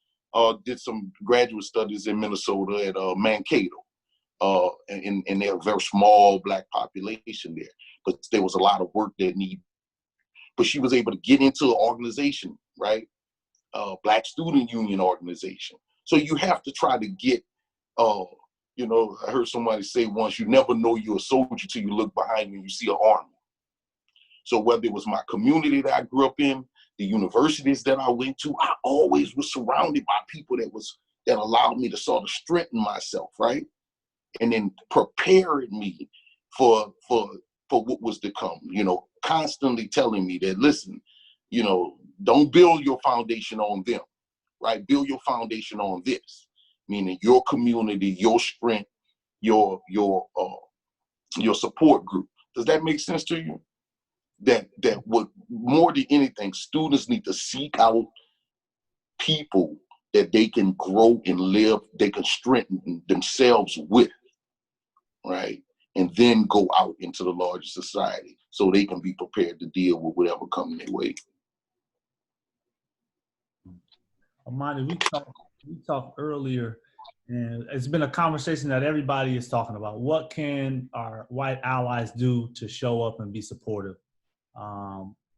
did some graduate studies in Minnesota at Mankato, and they're a very small Black population there, but there was a lot of work that needed. But she was able to get into an organization, right? Black Student Union organization. So you have to try to get, I heard somebody say once, you never know you're a soldier till you look behind you and you see an army. So whether it was my community that I grew up in, the universities that I went to, I always was surrounded by people that allowed me to sort of strengthen myself, right? And then prepared me for what was to come, constantly telling me that, listen, don't build your foundation on them, right? Build your foundation on this, meaning your community, your strength, your support group. Does that make sense to you? That what more than anything, students need to seek out people that they can grow and live, they can strengthen themselves with, right? And then go out into the larger society so they can be prepared to deal with whatever comes their way. Imani, we talked earlier, and it's been a conversation that everybody is talking about. What can our white allies do to show up and be supportive?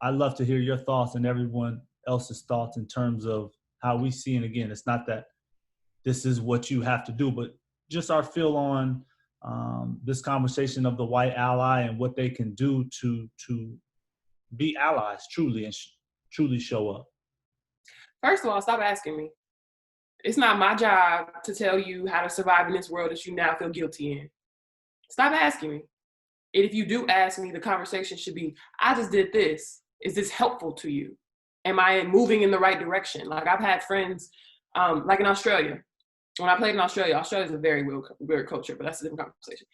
I'd love to hear your thoughts and everyone else's thoughts in terms of how we see, and again, it's not that this is what you have to do, but just our feel on this conversation of the white ally and what they can do to be allies truly and truly show up. First of all, stop asking me. It's not my job to tell you how to survive in this world that you now feel guilty in. Stop asking me. And if you do ask me, the conversation should be, I just did this. Is this helpful to you? Am I moving in the right direction? Like, I've had friends, like in Australia. When I played in Australia is a very weird culture, but that's a different conversation.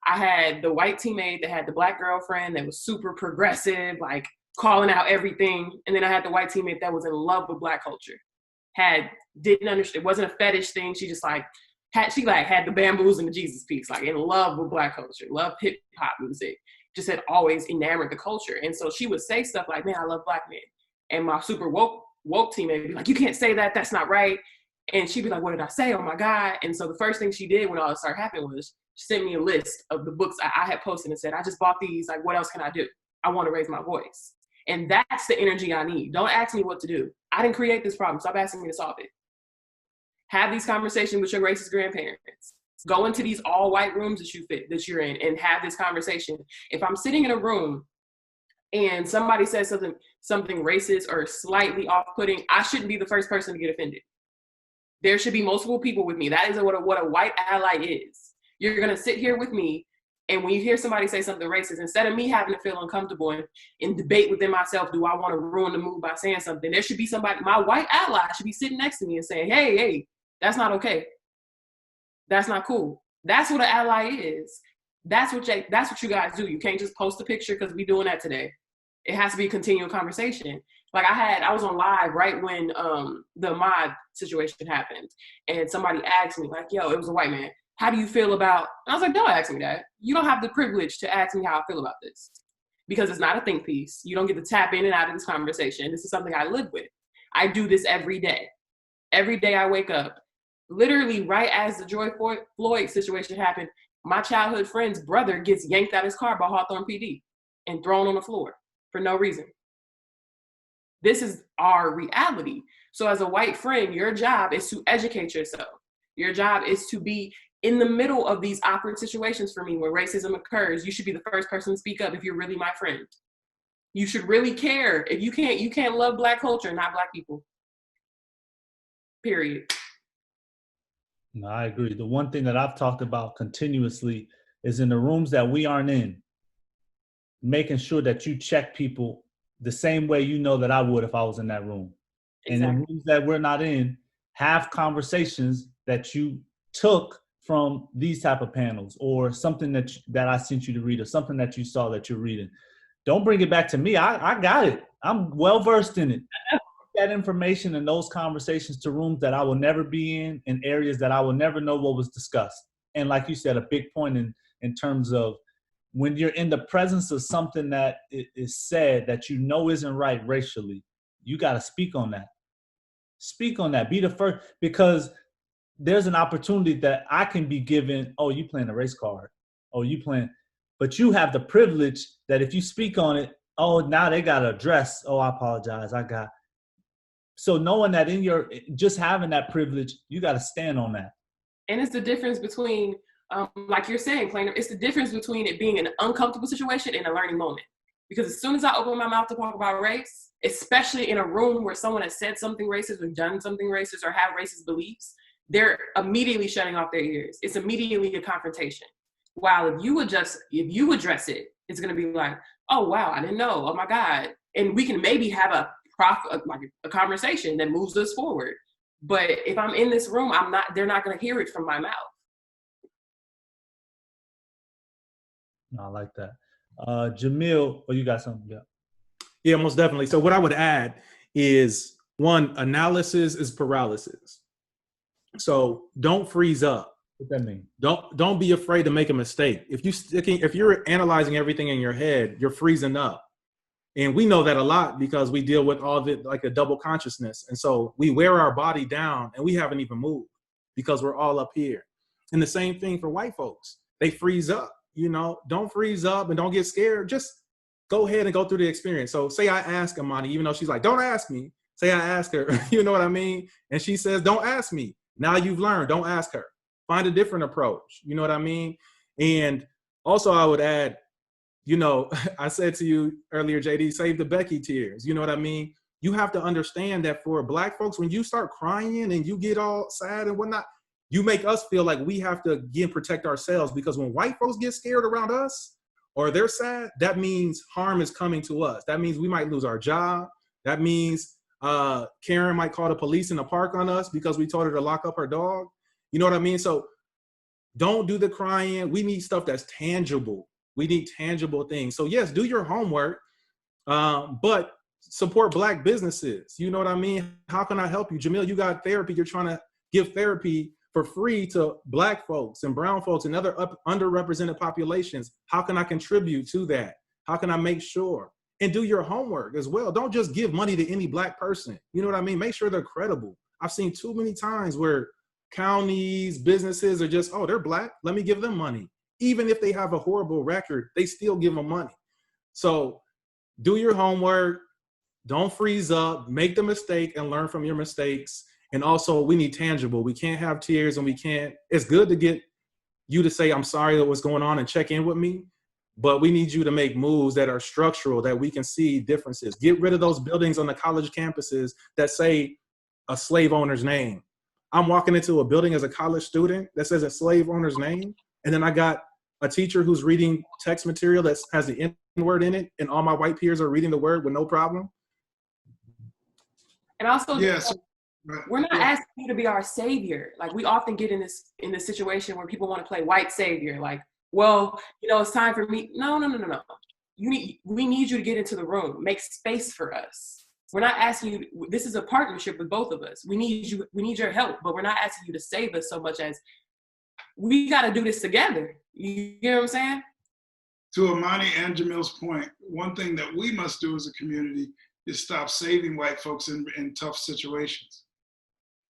I had the white teammate that had the Black girlfriend that was super progressive, like calling out everything. And then I had the white teammate that was in love with Black culture. Didn't understand, it wasn't a fetish thing. She just had the bamboos and the Jesus piece, like in love with Black culture, love hip hop music, just had always enamored the culture. And so she would say stuff like, man, I love Black men. And my super woke teammate would be like, you can't say that, that's not right. And she'd be like, what did I say? Oh my God. And so the first thing she did when all this started happening was she sent me a list of the books I had posted and said, I just bought these, like, what else can I do? I want to raise my voice. And that's the energy I need. Don't ask me what to do. I didn't create this problem. Stop asking me to solve it. Have these conversations with your racist grandparents. Go into these all white rooms that you're in and have this conversation. If I'm sitting in a room and somebody says something racist or slightly off-putting, I shouldn't be the first person to get offended. There should be multiple people with me. That is what a white ally is. You're going to sit here with me, and when you hear somebody say something racist, instead of me having to feel uncomfortable and debate within myself, do I want to ruin the mood by saying something? There should be somebody, my white ally should be sitting next to me and saying, hey, that's not okay. That's not cool. That's what an ally is. That's what you guys do. You can't just post a picture because we're doing that today. It has to be a continual conversation. Like I was on live right when the mod situation happened, and somebody asked me, like, yo, it was a white man, how do you feel about, and I was like, don't ask me that. You don't have the privilege to ask me how I feel about this, because it's not a think piece. You don't get to tap in and out of this conversation. This is something I live with. I do this every day. Every day I wake up, literally right as the George Floyd situation happened, my childhood friend's brother gets yanked out of his car by Hawthorne PD and thrown on the floor for no reason. This is our reality. So as a white friend, your job is to educate yourself. Your job is to be in the middle of these awkward situations for me where racism occurs. You should be the first person to speak up if you're really my friend. You should really care. If you can't love Black culture, not Black people. Period. No, I agree. The one thing that I've talked about continuously is in the rooms that we aren't in, making sure that you check people the same way you know that I would if I was in that room. Exactly. And in rooms that we're not in, have conversations that you took from these type of panels, or something that I sent you to read, or something that you saw that you're reading. Don't bring it back to me. I got it. I'm well versed in it. That information and those conversations to rooms that I will never be in areas that I will never know what was discussed. And like you said, a big point in terms of when you're in the presence of something that is said that you know isn't right racially, you got to speak on that. Speak on that. Be the first, because there's an opportunity that I can be given. Oh, you playing a race card. Oh, you playing. But you have the privilege that if you speak on it, oh, now they got to address. Oh, I apologize. So knowing that just having that privilege, you got to stand on that. And it's the difference between, like you're saying, Plainer, it's the difference between it being an uncomfortable situation and a learning moment. Because as soon as I open my mouth to talk about race, especially in a room where someone has said something racist or done something racist or have racist beliefs, they're immediately shutting off their ears. It's immediately a confrontation. While if you address it, it's going to be like, oh, wow, I didn't know. Oh, my God. And we can maybe have a conversation that moves us forward. But if I'm in this room, they're not going to hear it from my mouth. I like that. Jamil, you got something? Yeah, most definitely. So what I would add is, one, analysis is paralysis. So don't freeze up. What that mean? Don't be afraid to make a mistake. If you're analyzing everything in your head, you're freezing up. And we know that a lot because we deal with all of it like a double consciousness. And so we wear our body down and we haven't even moved because we're all up here. And the same thing for white folks. They freeze up, don't freeze up and don't get scared. Just go ahead and go through the experience. So say I ask Imani, even though she's like, don't ask me. Say I ask her, you know what I mean? And she says, don't ask me. Now you've learned, don't ask her. Find a different approach. You know what I mean? And also I would add, I said to you earlier, JD, save the Becky tears. You know what I mean? You have to understand that for Black folks, when you start crying and you get all sad and whatnot, you make us feel like we have to again protect ourselves, because when white folks get scared around us or they're sad, that means harm is coming to us. That means we might lose our job. That means Karen might call the police in the park on us because we told her to lock up her dog. You know what I mean? So don't do the crying. We need stuff that's tangible. We need tangible things. So yes, do your homework, but support Black businesses. You know what I mean? How can I help you? Jamil, you got therapy. You're trying to give therapy for free to Black folks and brown folks and other underrepresented populations. How can I contribute to that? How can I make sure? And do your homework as well. Don't just give money to any Black person. You know what I mean? Make sure they're credible. I've seen too many times where counties, businesses are just, oh, they're Black, let me give them money. Even if they have a horrible record, they still give them money. So do your homework, don't freeze up, make the mistake and learn from your mistakes. And also we need tangible. We can't have tears, and it's good to get you to say, I'm sorry that what's going on and check in with me, but we need you to make moves that are structural, that we can see differences. Get rid of those buildings on the college campuses that say a slave owner's name. I'm walking into a building as a college student that says a slave owner's name, and then I got a teacher who's reading text material that has the N-word in it, and all my white peers are reading the word with no problem. And also, yes, we're not asking you to be our savior. Like, we often get in this situation where people want to play white savior. Like, well, it's time for me. No. We need you to get into the room, make space for us. We're not asking you. This is a partnership with both of us. We need you. We need your help, but we're not asking you to save us so much as we got to do this together. You know what I'm saying? To Imani and Jamil's point, one thing that we must do as a community is stop saving white folks in tough situations.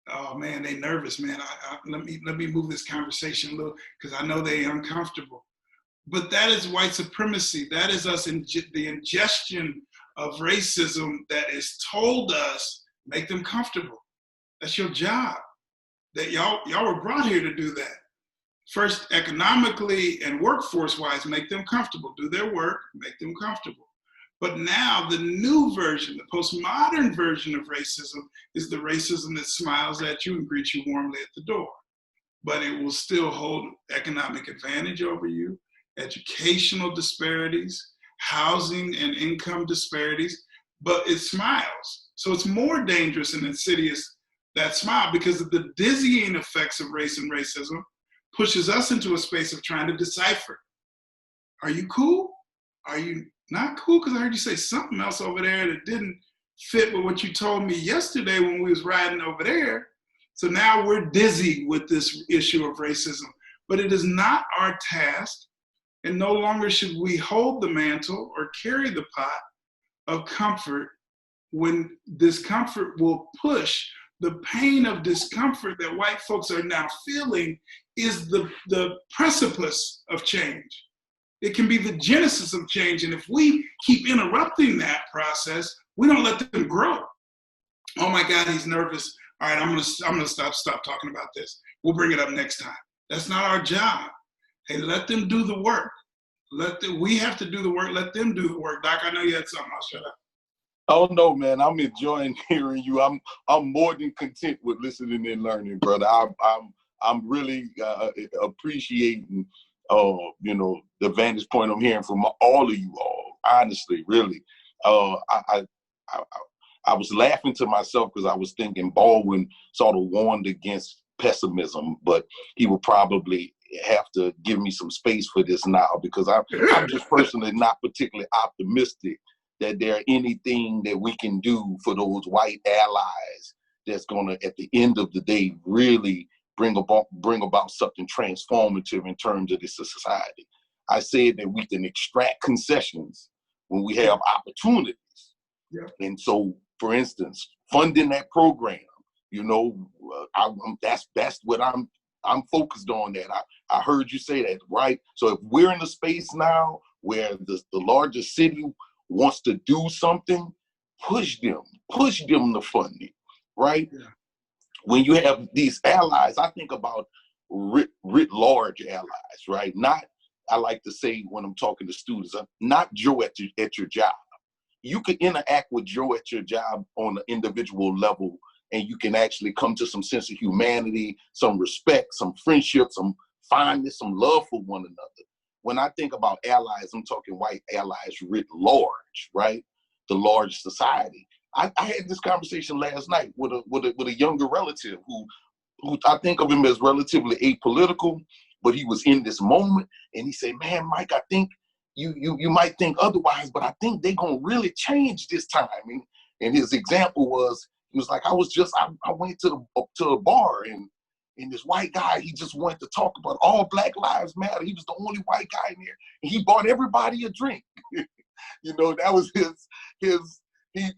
Oh man, they nervous, man. Let me move this conversation a little, because I know they're uncomfortable. But that is white supremacy. That is us in the ingestion of racism that is told us, make them comfortable. That's your job. That y'all were brought here to do that. First, economically and workforce-wise, make them comfortable. Do their work, make them comfortable. But now the new version, the postmodern version of racism is the racism that smiles at you and greets you warmly at the door. But it will still hold economic advantage over you, educational disparities, housing and income disparities. but it smiles. So it's more dangerous and insidious, that smile, because of the dizzying effects of race and racism pushes us into a space of trying to decipher. Are you cool? Are you not cool? Because I heard you say something else over there that didn't fit with what you told me yesterday when we was riding over there. So now we're dizzy with this issue of racism. But it is not our task, and no longer should we hold the mantle or carry the pot of comfort when discomfort will push. The pain of discomfort that white folks are now feeling is the precipice of change. It can be the genesis of change. And if we keep interrupting that process, we don't let them grow. Oh my God, he's nervous. All right, I'm gonna stop talking about this. We'll bring it up next time. That's not our job. Hey, let them do the work. We have to do the work. Let them do the work. Doc, I know you had something. I'll shut up. Oh no, man! I'm enjoying hearing you. I'm more than content with listening and learning, brother. I'm really appreciating, the vantage point I'm hearing from all of you all. Honestly, really, I was laughing to myself because I was thinking Baldwin sort of warned against pessimism, but he would probably have to give me some space for this now, because I'm just personally not particularly optimistic that there anything that we can do for those white allies that's going to, at the end of the day, really bring about something transformative in terms of this society. I said that we can extract concessions when we have opportunities. Yeah. And so, for instance, funding that program, that's what I'm focused on. That I heard you say that, right? So if we're in a space now where the largest city wants to do something, push them to fund it, right? Yeah. When you have these allies, I think about writ large allies, right? Not, I like to say when I'm talking to students, not Joe at your job. You can interact with Joe at your job on an individual level, and you can actually come to some sense of humanity, some respect, some friendship, some fondness, some love for one another. When I think about allies, I'm talking white allies writ large, right? The large society. I had this conversation last night with a younger relative who I think of him as relatively apolitical, but he was in this moment, and he said, "Man, Mike, I think you might think otherwise, but I think they're gonna really change this time." And his example was, he was like, I went to a bar, and this white guy, he just wanted to talk about all Black Lives Matter. He was the only white guy in there, and he bought everybody a drink. That was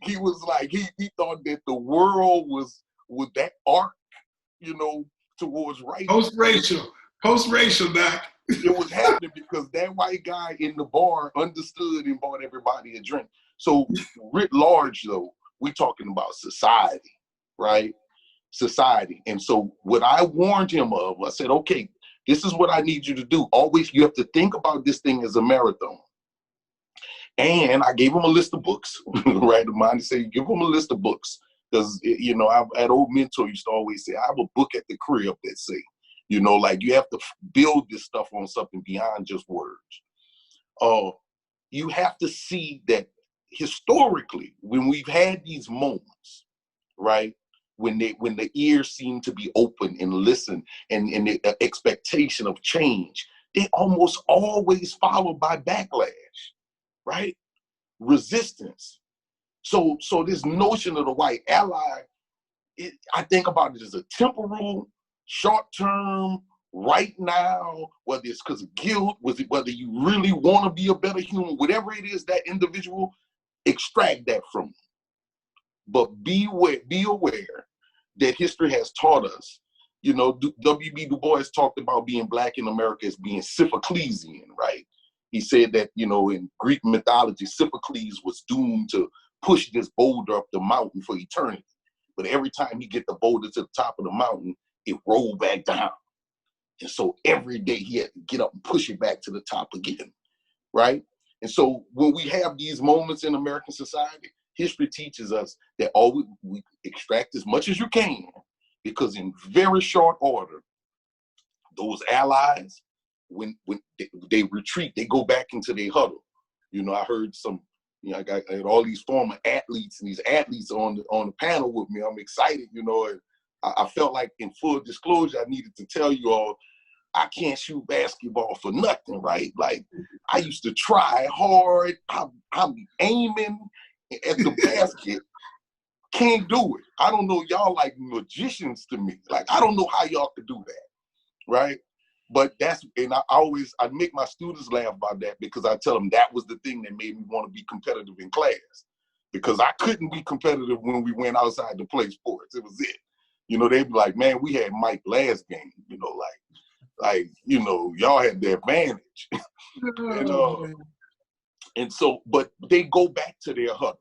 he was like, he thought that the world was that arc, towards right. Post-racial, Doc. It was happening because that white guy in the bar understood and bought everybody a drink. So writ large, though, we're talking about society, right? Society. And so what I warned him of, I said, okay, this is what I need you to do. Always, you have to think about this thing as a marathon. And I gave him a list of books, right? Imani said, give him a list of books. Because, an old mentor used to always say, I have a book at the crib that say, like you have to build this stuff on something beyond just words. You have to see that historically, when we've had these moments, right? When the ears seem to be open and listen and the expectation of change, they almost always followed by backlash, right? Resistance. So this notion of the white ally, I think about it as a temporal, short-term, right now, whether it's because of guilt, whether you really want to be a better human, whatever it is, that individual, extract that from them. But be aware that history has taught us, W.B. Du Bois talked about being Black in America as being Sophoclesian, right? He said that, in Greek mythology, Sophocles was doomed to push this boulder up the mountain for eternity. But every time he get the boulder to the top of the mountain, it rolled back down. And so every day he had to get up and push it back to the top again, right? And so when we have these moments in American society, history teaches us that we extract as much as you can, because in very short order, those allies, when they retreat, they go back into their huddle. I heard some You know, I got all these former athletes, and these athletes on the panel with me. I'm excited, you know, and I felt like, in full disclosure, I needed to tell you all, I can't shoot basketball for nothing, right? Like, I used to try hard. I'm aiming at the basket. Can't do it. I don't know. Y'all like magicians to me. Like, I don't know how y'all could do that, right? But I make my students laugh about that, because I tell them that was the thing that made me want to be competitive in class, because I couldn't be competitive when we went outside to play sports. It was it. You know, they'd be like, man, we had Mike last game, you know, like, you know, y'all had the advantage. And so, but they go back to their huddles.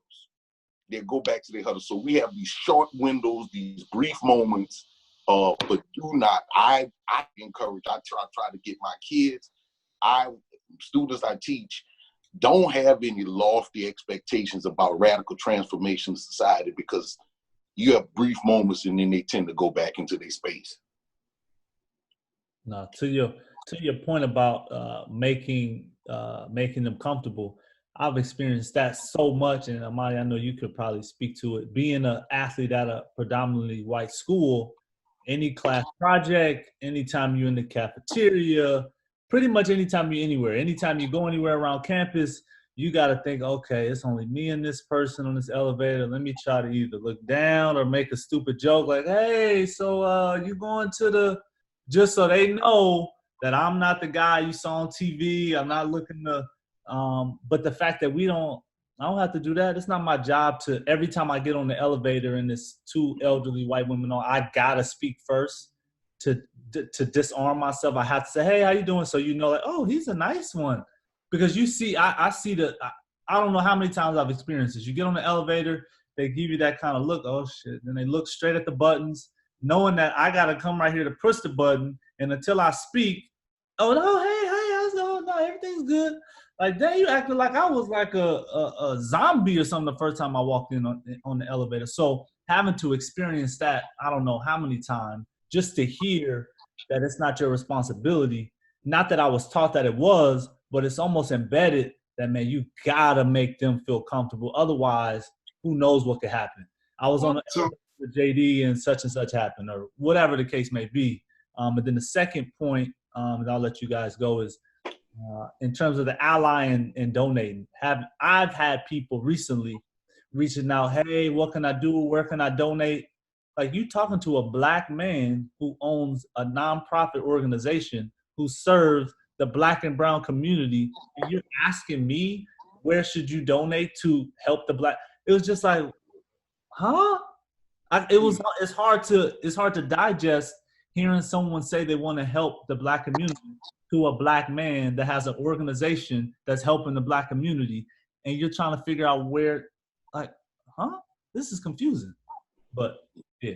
They go back to their huddles. So we have these short windows, these brief moments, but do not, I encourage, I try to get my kids, students I teach, don't have any lofty expectations about radical transformation of society, because you have brief moments and then they tend to go back into their space. Now, to your point about making them comfortable, I've experienced that so much, and Imani, I know you could probably speak to it. Being an athlete at a predominantly white school, any class project, anytime you're in the cafeteria, pretty much anytime you're anywhere, anytime you go anywhere around campus, you got to think, okay, it's only me and this person on this elevator. Let me try to either look down or make a stupid joke like, hey, so you going to the, just so they know that I'm not the guy you saw on TV. I'm not looking to, but the fact that I don't have to do that. It's not my job to, every time I get on the elevator and there's two elderly white women on, I got to speak first to disarm myself. I have to say, hey, how you doing? So you know, like, oh, he's a nice one. Because you see, I see I don't know how many times I've experienced this. You get on the elevator, they give you that kind of look, oh shit. Then they look straight at the buttons, knowing that I got to come right here to push the button. And until I speak, oh, no, hey, how's it going? No, everything's good. Like, dang, you acting like I was like a zombie or something the first time I walked in on the elevator. So having to experience that, I don't know how many times, just to hear that it's not your responsibility. Not that I was taught that it was, but it's almost embedded that, man, you got to make them feel comfortable. Otherwise, who knows what could happen. I was on the elevator with JD and such happened, or whatever the case may be. But then the second point, and I'll let you guys go, is in terms of the ally and donating. I've had people recently reaching out, hey, what can I do? Where can I donate? Like, you talking to a Black man who owns a nonprofit organization who serves the Black and brown community, and you're asking me, where should you donate to help the Black? It was just like, huh? It's hard to digest hearing someone say they want to help the Black community to a Black man that has an organization that's helping the Black community, and you're trying to figure out where, like, huh? This is confusing. But yeah.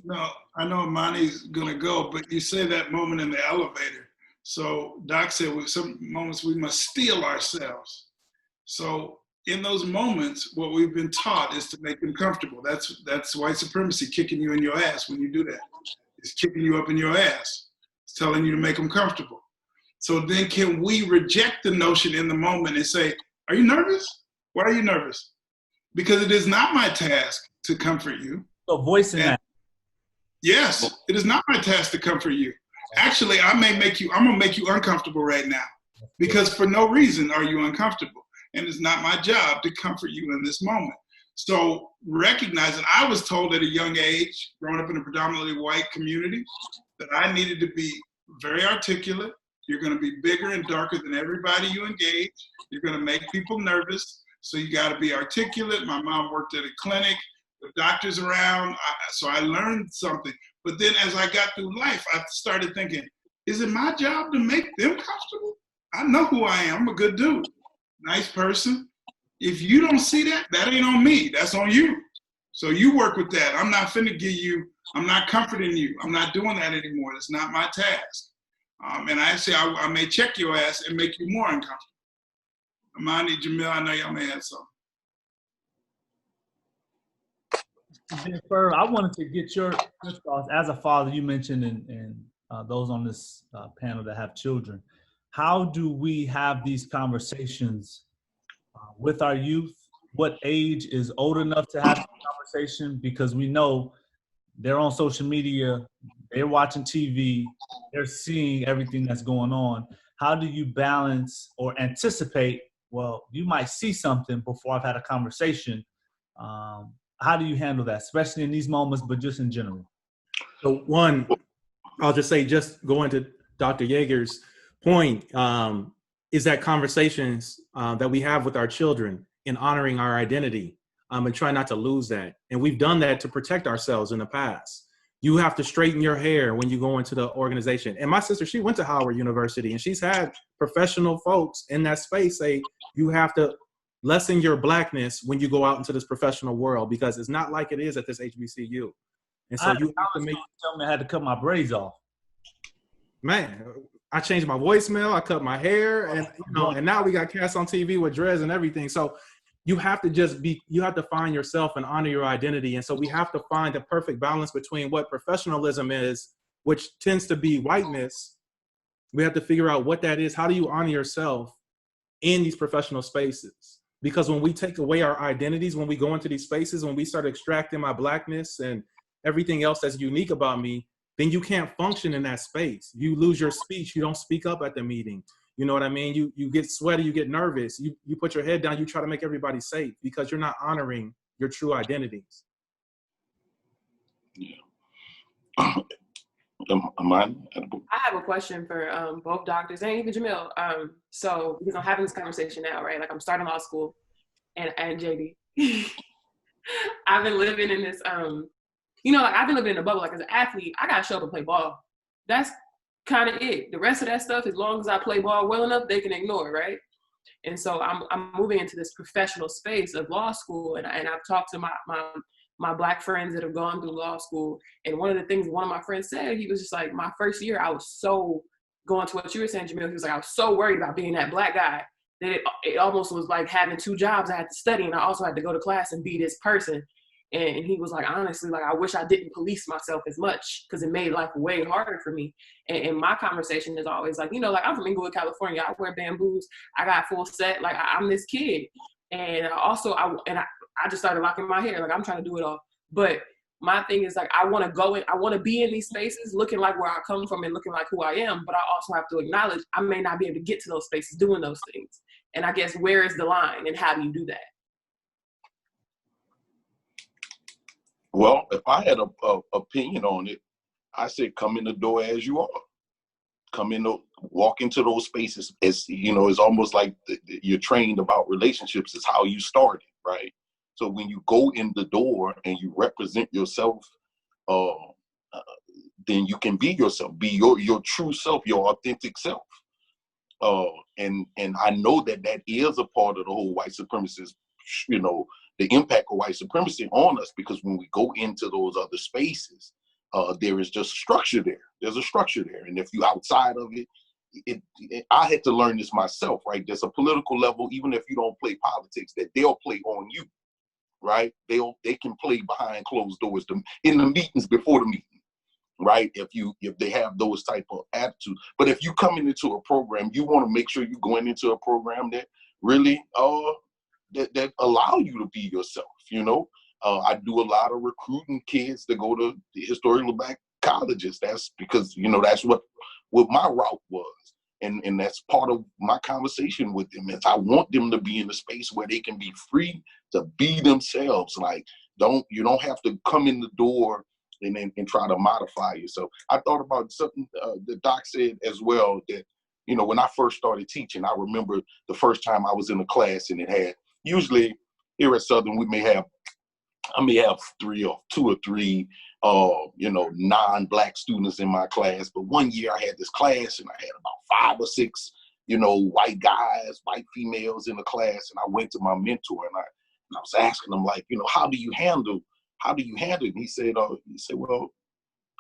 No, I know Imani's gonna go, but you say that moment in the elevator. So Doc said with some moments we must steel ourselves. So in those moments, what we've been taught is to make them comfortable. That's white supremacy kicking you in your ass when you do that. It's kicking you up in your ass. It's telling you to make them comfortable. So then can we reject the notion in the moment and say, are you nervous? Why are you nervous? Because it is not my task to comfort you. So voicing that. Yes, it is not my task to comfort you. Actually, I'm gonna make you uncomfortable right now, because for no reason are you uncomfortable. And it's not my job to comfort you in this moment. So recognizing, I was told at a young age, growing up in a predominantly white community, that I needed to be very articulate. You're gonna be bigger and darker than everybody you engage. You're gonna make people nervous. So you gotta be articulate. My mom worked at a clinic with doctors around, so I learned something. But then as I got through life, I started thinking, is it my job to make them comfortable? I know who I am. I'm a good dude, nice person. If you don't see that, that ain't on me. That's on you. So you work with that. I'm not finna give you, I'm not comforting you. I'm not doing that anymore. It's not my task. And I say I may check your ass and make you more uncomfortable. Imani, Jamil, I know y'all may have something. I wanted to get your thoughts as a father. You mentioned, and those on this panel that have children, how do we have these conversations with our youth? What age is old enough to have this conversation? Because we know they're on social media, they're watching TV, they're seeing everything that's going on. How do you balance or anticipate, well, you might see something before I've had a conversation. How do you handle that, especially in these moments, but just in general? So one, I'll just say, just going to Dr. Yeager's point, is that conversations that we have with our children in honoring our identity, and try not to lose that. And we've done that to protect ourselves in the past. You have to straighten your hair when you go into the organization. And my sister, she went to Howard University, and she's had professional folks in that space say, you have to lessen your blackness when you go out into this professional world, because it's not like it is at this HBCU. And so you have to make. Tell me I had to cut my braids off. Man, I changed my voicemail, I cut my hair, and and now we got cast on TV with dreads and everything. So you have to you have to find yourself and honor your identity. And so we have to find the perfect balance between what professionalism is, which tends to be whiteness. We have to figure out what that is. How do you honor yourself in these professional spaces? Because when we take away our identities, when we go into these spaces, when we start extracting my blackness and everything else that's unique about me, then you can't function in that space. You lose your speech. You don't speak up at the meeting. You know what I mean? You get sweaty, you get nervous. You put your head down, you try to make everybody safe because you're not honoring your true identities. Yeah. Imani? I have a question for both doctors and even Jamil. So because I'm having this conversation now, right? Like I'm starting law school and JD. I've been living in this, like I've been living in a bubble. Like as an athlete, I got to show up and play ball. That's kind of it. The rest of that stuff, as long as I play ball well enough, they can ignore, right? And so I'm moving into this professional space of law school, and I've talked to my Black friends that have gone through law school, and one of the things one of my friends said, he was just like, my first year, I was so, going to what you were saying, Jamil, he was like, I was so worried about being that Black guy that it almost was like having two jobs. I had to study, and I also had to go to class and be this person. And he was like, honestly, like, I wish I didn't police myself as much because it made life way harder for me. And my conversation is always like, like I'm from Inglewood, California. I wear bamboos. I got full set. Like I'm this kid. And also, I just started locking my hair. Like I'm trying to do it all. But my thing is like, I want to go in, I want to be in these spaces looking like where I come from and looking like who I am. But I also have to acknowledge I may not be able to get to those spaces doing those things. And I guess where is the line and how do you do that? Well, if I had a opinion on it, I said, come in the door as you are. Walk into those spaces. It's almost like you're trained about relationships is how you started, right? So when you go in the door and you represent yourself, then you can be yourself, be your true self, your authentic self. And I know that is a part of the whole white supremacist, the impact of white supremacy on us, because when we go into those other spaces, there is just structure there. There's a structure there. And if you're outside of it, I had to learn this myself, right? There's a political level, even if you don't play politics, that they'll play on you, right? They can play behind closed doors in the meetings before the meeting, right? If they have those type of attitudes. But if you coming into a program, you want to make sure you're going into a program that really that allow you to be yourself, I do a lot of recruiting kids to go to the historically Black colleges. That's because, that's what my route was. And that's part of my conversation with them is I want them to be in a space where they can be free to be themselves. Like, you don't have to come in the door and try to modify yourself. I thought about something that Doc said as well, that, when I first started teaching, I remember the first time I was in a class and it had, usually here at Southern, I may have two or three, non-Black students in my class. But one year I had this class and I had about 5 or 6, white guys, white females in the class. And I went to my mentor and I was asking him, like, how do you handle it? And he said, well,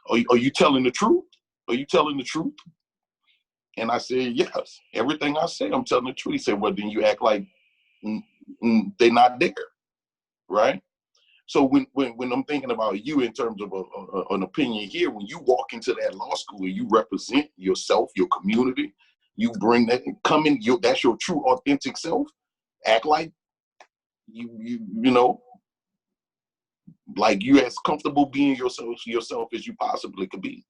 are you telling the truth? Are you telling the truth? And I said, yes, everything I say, I'm telling the truth. He said, well, then you act like they're not there, right? So when I'm thinking about you in terms of an opinion here, when you walk into that law school, you represent yourself, your community, you bring that, that's your true authentic self, act like you know, like you as comfortable being yourself as you possibly could be.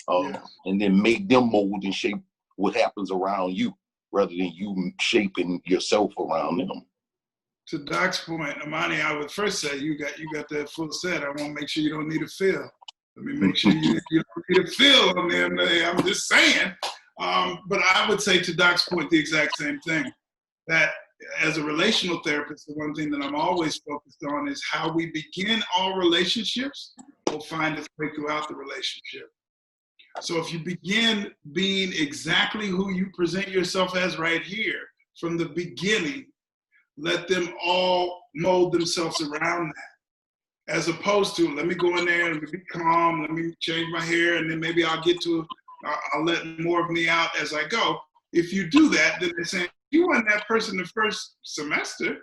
And then make them mold and shape what happens around you rather than you shaping yourself around them. To Doc's point, Imani, I would first say you got that full set. I want to make sure you don't need a fill. Let me make sure you don't need a fill on them. I'm just saying. But I would say to Doc's point the exact same thing. That as a relational therapist, the one thing that I'm always focused on is how we begin all relationships will find its way throughout the relationship. So if you begin being exactly who you present yourself as right here from the beginning, let them all mold themselves around that. As opposed to, let me go in there and be calm, let me change my hair, and then maybe I'll let more of me out as I go. If you do that, then they're saying, you weren't that person the first semester.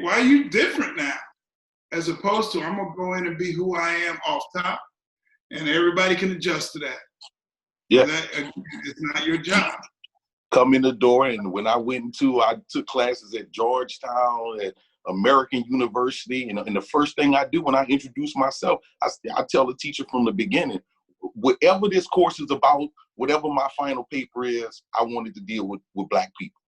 Why are you different now? As opposed to, I'm going to go in and be who I am off top, and everybody can adjust to that. Yeah. That, again, it's not your job. Come in the door, and when I took classes at Georgetown, at American University, and the first thing I do when I introduce myself, I tell the teacher from the beginning, whatever this course is about, whatever my final paper is, I wanted to deal with Black people.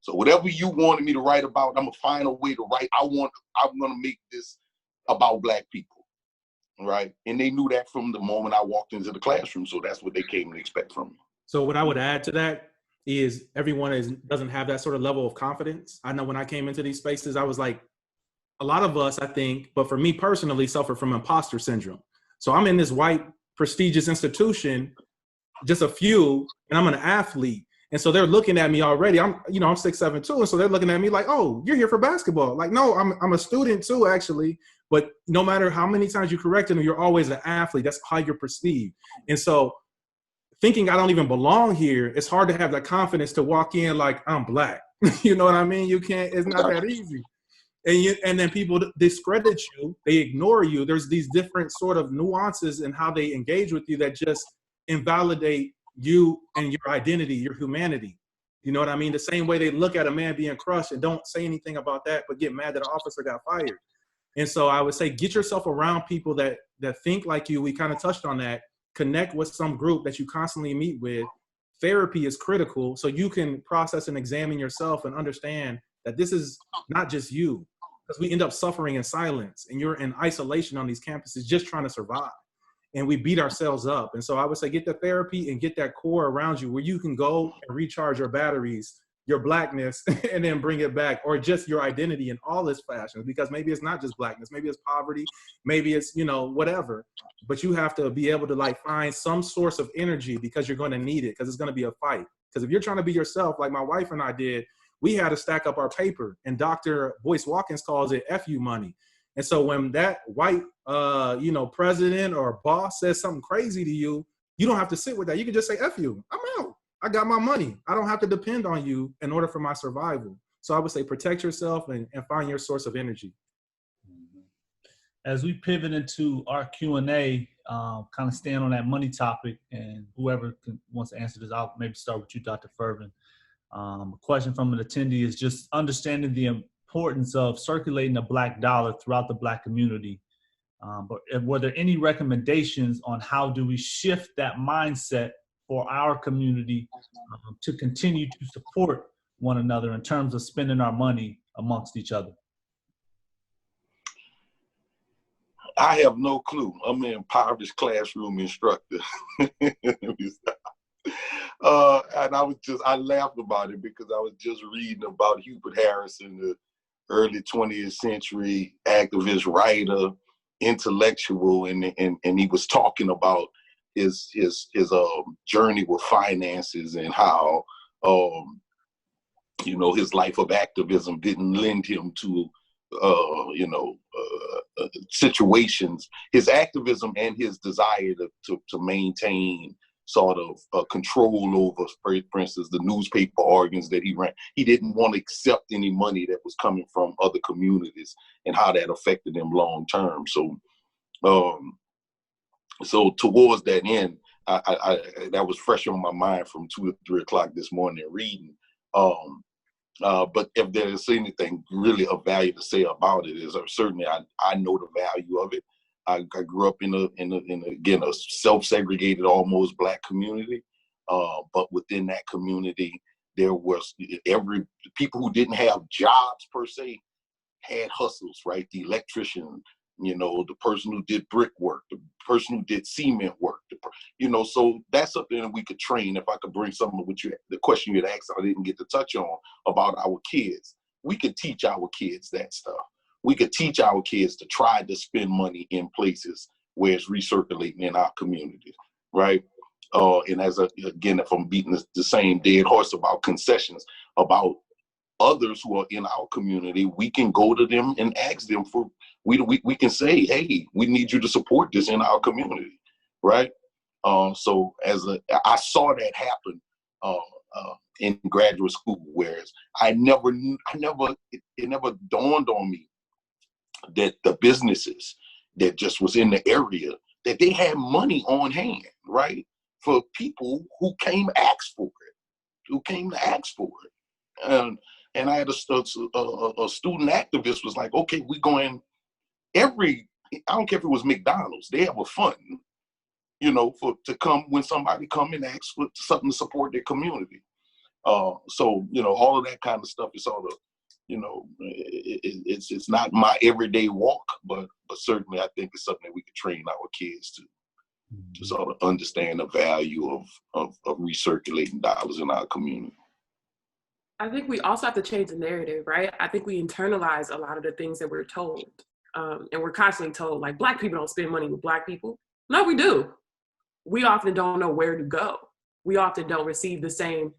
So whatever you wanted me to write about, I'm gonna find a way to write. I'm gonna make this about Black people, right? And they knew that from the moment I walked into the classroom. So that's what they came to expect from me. So what I would add to that is everyone doesn't have that sort of level of confidence. I know when I came into these spaces, I was like, a lot of us, I think, but for me personally, suffer from imposter syndrome. So I'm in this white, prestigious institution, just a few, and I'm an athlete. And so they're looking at me already. I'm 6'7" too. And so they're looking at me like, oh, you're here for basketball. Like, no, I'm a student too, actually. But no matter how many times you correct them, you're always an athlete. That's how you're perceived. And so thinking I don't even belong here, it's hard to have that confidence to walk in like I'm Black. You know what I mean? You can't, it's not that easy. And then people discredit you, they ignore you. There's these different sort of nuances in how they engage with you that just invalidate you and your identity, your humanity. You know what I mean? The same way they look at a man being crushed and don't say anything about that, but get mad that an officer got fired. And so I would say, get yourself around people that think like you. We kind of touched on that. Connect with some group that you constantly meet with. Therapy is critical so you can process and examine yourself and understand that this is not just you, because we end up suffering in silence and you're in isolation on these campuses just trying to survive. And we beat ourselves up. And so I would say, get the therapy and get that core around you where you can go and recharge your batteries, your Blackness, and then bring it back, or just your identity in all its fashions, because maybe it's not just Blackness, maybe it's poverty, maybe it's, whatever, but you have to be able to like find some source of energy because you're going to need it, because it's going to be a fight. Because if you're trying to be yourself, like my wife and I did, we had to stack up our paper, and Dr. Boyce Watkins calls it FU money. And so when that white, president or boss says something crazy to you, you don't have to sit with that. You can just say, F you, I'm out. I got my money. I don't have to depend on you in order for my survival. So I would say protect yourself and find your source of energy. As we pivot into our Q&A, kind of staying on that money topic, and whoever wants to answer this, I'll maybe start with you, Dr. Firven. A question from an attendee is just understanding the importance of circulating the Black dollar throughout the Black community. But were there any recommendations on how do we shift that mindset for our community to continue to support one another in terms of spending our money amongst each other? I have no clue. I'm an impoverished classroom instructor. And I laughed about it because I was just reading about Hubert Harrison, the early 20th century activist, writer, intellectual, and he was talking about his journey with finances and how his life of activism didn't lend him to situations. His activism and his desire to maintain sort of control over, for instance, the newspaper organs that he ran. He didn't want to accept any money that was coming from other communities and how that affected him long term. So towards that end, I that was fresh on my mind from 2 to 3 o'clock this morning reading. But if there is anything really of value to say about it, is certainly I know the value of it. I grew up in a self-segregated, almost Black community, but within that community, there was people who didn't have jobs per se had hustles, right? The electrician, the person who did brickwork, the person who did cement work, so that's something that we could train. If I could bring some of the question you had asked, I didn't get to touch on about our kids. We could teach our kids that stuff. We could teach our kids to try to spend money in places where it's recirculating in our communities, right? And again, if I'm beating the same dead horse about concessions, about others who are in our community, we can go to them and ask them for, we can say, hey, we need you to support this in our community, right? So I saw that happen in graduate school, whereas it never dawned on me that the businesses that just was in the area, that they had money on hand, right? For people who came to ask for it, and I had a student activist was like, okay, we going I don't care if it was McDonald's, they have a fund, to come when somebody come and ask for something to support their community. So, all of that kind of stuff is sort of, it's not my everyday walk, but certainly I think it's something that we could train our kids to sort of understand the value of recirculating dollars in our community. I think we also have to change the narrative, right? I think we internalize a lot of the things that we're told. And we're constantly told, like, Black people don't spend money with Black people. No, we do. We often don't know where to go. We often don't receive the same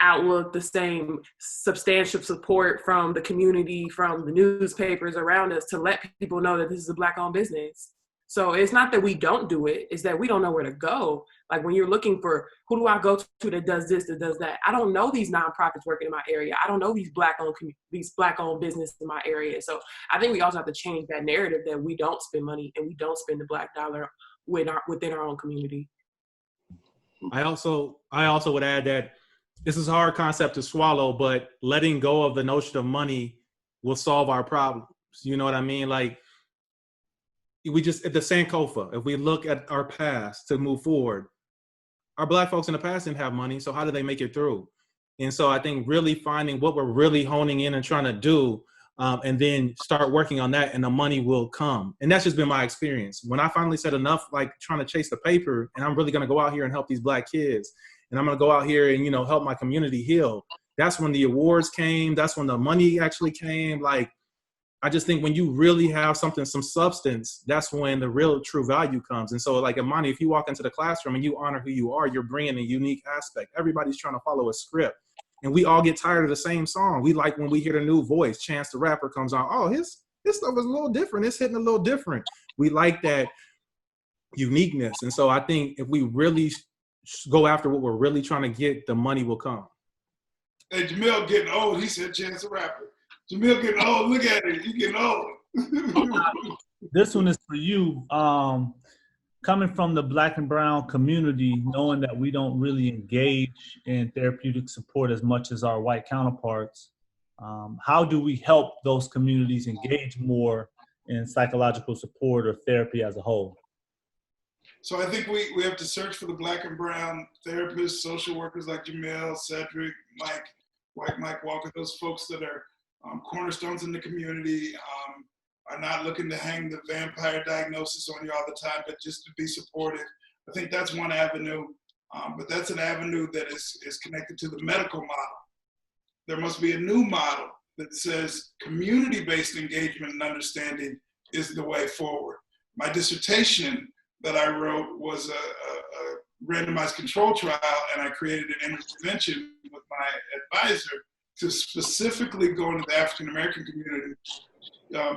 outlook, the same substantial support from the community, from the newspapers around us to let people know that this is a Black-owned business. So it's not that we don't do it, it's that we don't know where to go. Like when you're looking for, who do I go to that does this, that does that? I don't know these nonprofits working in my area. I don't know these Black-owned businesses in my area. So I think we also have to change that narrative that we don't spend money and we don't spend the Black dollar within our own community. I also would add that this is a hard concept to swallow, but letting go of the notion of money will solve our problems. You know what I mean? Like, we just, at the Sankofa, if we look at our past to move forward, our Black folks in the past didn't have money, so how did they make it through? And so I think really finding what we're really honing in and trying to do, and then start working on that, and the money will come. And that's just been my experience. When I finally said enough, like trying to chase the paper, and I'm really gonna go out here and help these Black kids, and I'm gonna go out here and, help my community heal, that's when the awards came, that's when the money actually came. Like, I just think when you really have some substance, that's when the real true value comes. And so, like, Imani, if you walk into the classroom and you honor who you are, you're bringing a unique aspect. Everybody's trying to follow a script. And we all get tired of the same song. We like when we hear the new voice, Chance the Rapper comes on, oh, his stuff is a little different. It's hitting a little different. We like that uniqueness. And so I think if we really go after what we're really trying to get, the money will come. Hey, Jamil getting old. He said Chance the Rapper. Jamil getting old. Look at it. He getting old. This one is for you. Coming from the Black and Brown community, knowing that we don't really engage in therapeutic support as much as our white counterparts, how do we help those communities engage more in psychological support or therapy as a whole? So I think we have to search for the Black and Brown therapists, social workers like Jamil, Cedric, Mike, White Mike Walker, those folks that are cornerstones in the community, are not looking to hang the vampire diagnosis on you all the time, but just to be supportive. I think that's one avenue, but that's an avenue that is connected to the medical model. There must be a new model that says community-based engagement and understanding is the way forward. My dissertation that I wrote was a randomized control trial, and I created an intervention with my advisor to specifically go into the African-American community,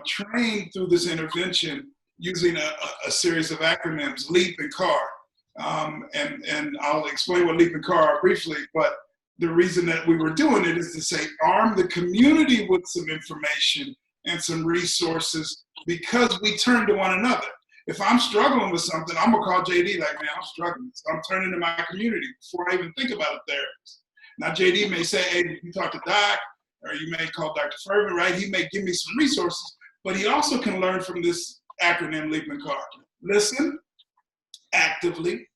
trained through this intervention using a series of acronyms, LEAP and CAR. And I'll explain what LEAP and CAR are briefly, but the reason that we were doing it is to say, arm the community with some information and some resources because we turn to one another. If I'm struggling with something, I'm gonna call JD like, man, I'm struggling. So I'm turning to my community before I even think about a therapist. Now, JD may say, hey, you talk to Doc, or you may call Dr. Firven, right? He may give me some resources, but he also can learn from this acronym leaping car. Listen actively,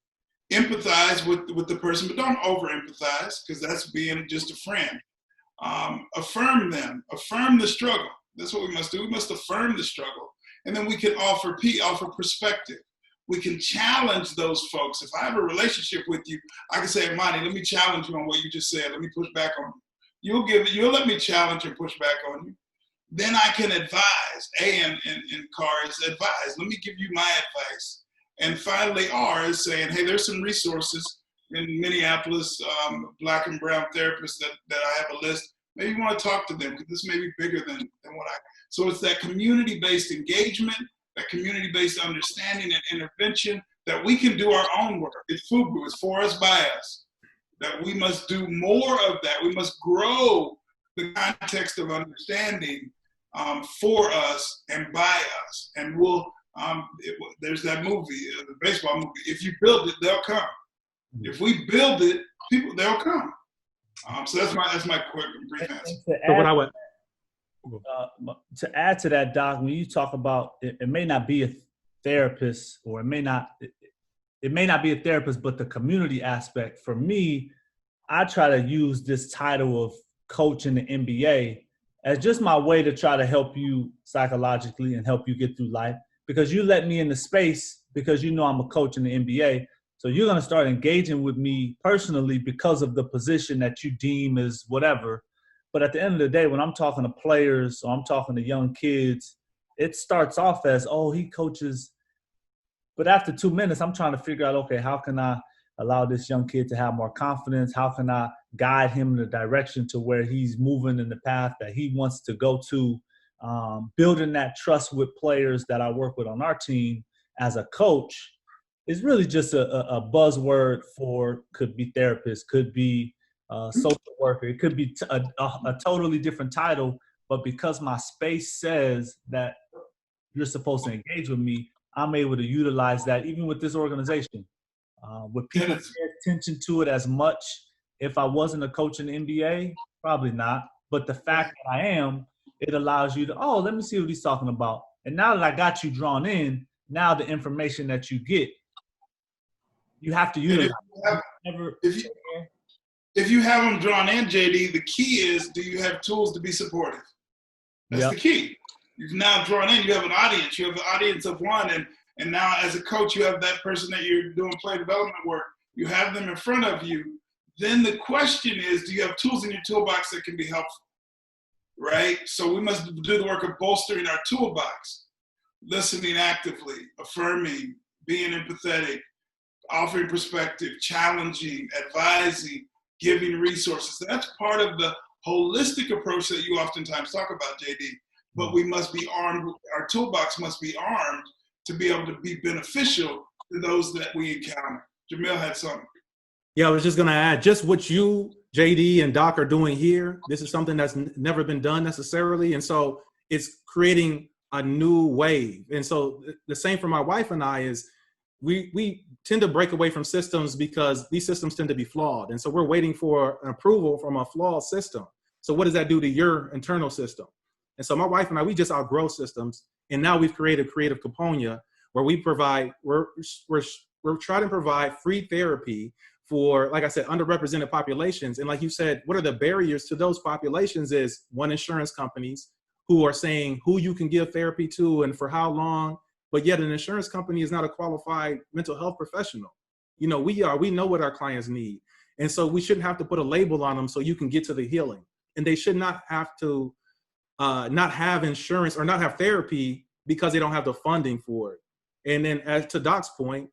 empathize with the person, but don't over-empathize, because that's being just a friend. Affirm them, affirm the struggle. That's what we must do. We must affirm the struggle. And then we can offer perspective. We can challenge those folks. If I have a relationship with you, I can say, Imani, let me challenge you on what you just said. Let me push back on you. You'll let me challenge and push back on you. Then I can advise. A in CAR is advise. Let me give you my advice. And finally, R is saying, hey, there's some resources in Minneapolis, Black and brown therapists that I have a list. Maybe you want to talk to them, because this may be bigger than what I. So it's that community-based engagement, that community-based understanding and intervention, that we can do our own work. It's FUBU, it's for us, by us. That we must do more of that. We must grow the context of understanding for us and by us. And there's that movie, the baseball movie, if you build it, they'll come. If we build it, they'll come. So that's my quick brief answer. To add to that, Doc, when you talk about it may not be a therapist, or it may not be a therapist, but the community aspect. For me, I try to use this title of coach in the NBA as just my way to try to help you psychologically and help you get through life, because you let me in the space because you know I'm a coach in the NBA. So you're going to start engaging with me personally because of the position that you deem as whatever. But at the end of the day, when I'm talking to players or I'm talking to young kids, it starts off as, oh, he coaches. But after 2 minutes, I'm trying to figure out, okay, how can I allow this young kid to have more confidence? How can I guide him in the direction to where he's moving in the path that he wants to go to? Building that trust with players that I work with on our team as a coach is really just a buzzword for, could be therapist, could be social worker. It could be a totally different title, but because my space says that you're supposed to engage with me, I'm able to utilize that even with this organization. Would people pay attention to it as much if I wasn't a coach in the NBA? Probably not. But the fact that I am, it allows you to, oh, let me see what he's talking about. And now that I got you drawn in, now the information that you get, you have to utilize. If you have them drawn in, JD, the key is, do you have tools to be supportive? That's the key. You've now drawn in, you have an audience. You have an audience of one, and now as a coach, you have that person that you're doing play development work. You have them in front of you. Then the question is, do you have tools in your toolbox that can be helpful, right? So we must do the work of bolstering our toolbox, listening actively, affirming, being empathetic, offering perspective, challenging, advising, giving resources. That's part of the holistic approach that you oftentimes talk about, JD. But we must be armed, our toolbox must be armed to be able to be beneficial to those that we encounter. Jamil had something. Yeah, I was just going to add, just what you, JD, and Doc are doing here, this is something that's never been done necessarily. And so it's creating a new wave. And so the same for my wife and I is we tend to break away from systems because these systems tend to be flawed. And so we're waiting for an approval from a flawed system. So what does that do to your internal system? And so my wife and I, we just outgrow systems. And now we've created Creative Caponia, where we provide, we're trying to provide free therapy for, like I said, underrepresented populations. And like you said, what are the barriers to those populations is, one, insurance companies who are saying who you can give therapy to and for how long. But yet an insurance company is not a qualified mental health professional. You know, we know what our clients need. And so we shouldn't have to put a label on them so you can get to the healing. And they should not have to not have insurance or not have therapy because they don't have the funding for it. And then as to Doc's point,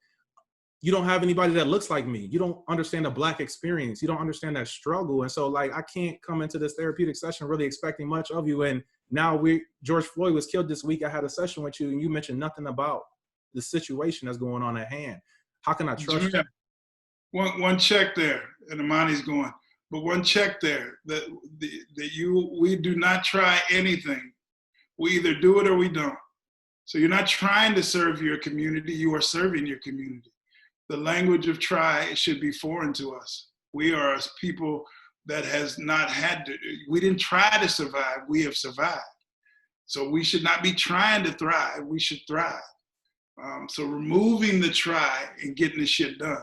you don't have anybody that looks like me. You don't understand the Black experience. You don't understand that struggle. And so like, I can't come into this therapeutic session really expecting much of you. And now George Floyd was killed this week. I had a session with you and you mentioned nothing about the situation that's going on at hand. How can I trust you? One check there, and Imani's going, but one check there that we do not try anything. We either do it or we don't. So you're not trying to serve your community, you are serving your community. The language of try should be foreign to us. We are people that has not had to, we didn't try to survive, we have survived. So we should not be trying to thrive, we should thrive. So removing the try and getting the shit done.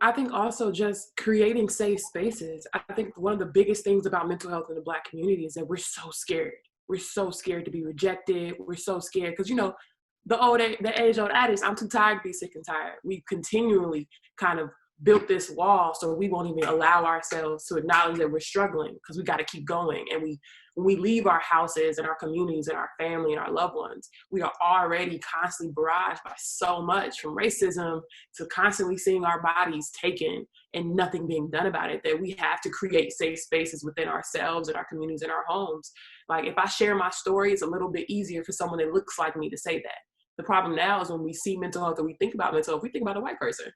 I think also just creating safe spaces. I think one of the biggest things about mental health in the Black community is that we're so scared. We're so scared to be rejected. We're so scared because, you know, the age-old adage, I'm too tired to be sick and tired. We continually kind of built this wall so we won't even allow ourselves to acknowledge that we're struggling because we got to keep going. And when we leave our houses and our communities and our family and our loved ones, we are already constantly barraged by so much, from racism to constantly seeing our bodies taken and nothing being done about it, that we have to create safe spaces within ourselves and our communities and our homes. Like, if I share my story, it's a little bit easier for someone that looks like me to say that. The problem now is when we see mental health or we think about mental health, we think about a white person.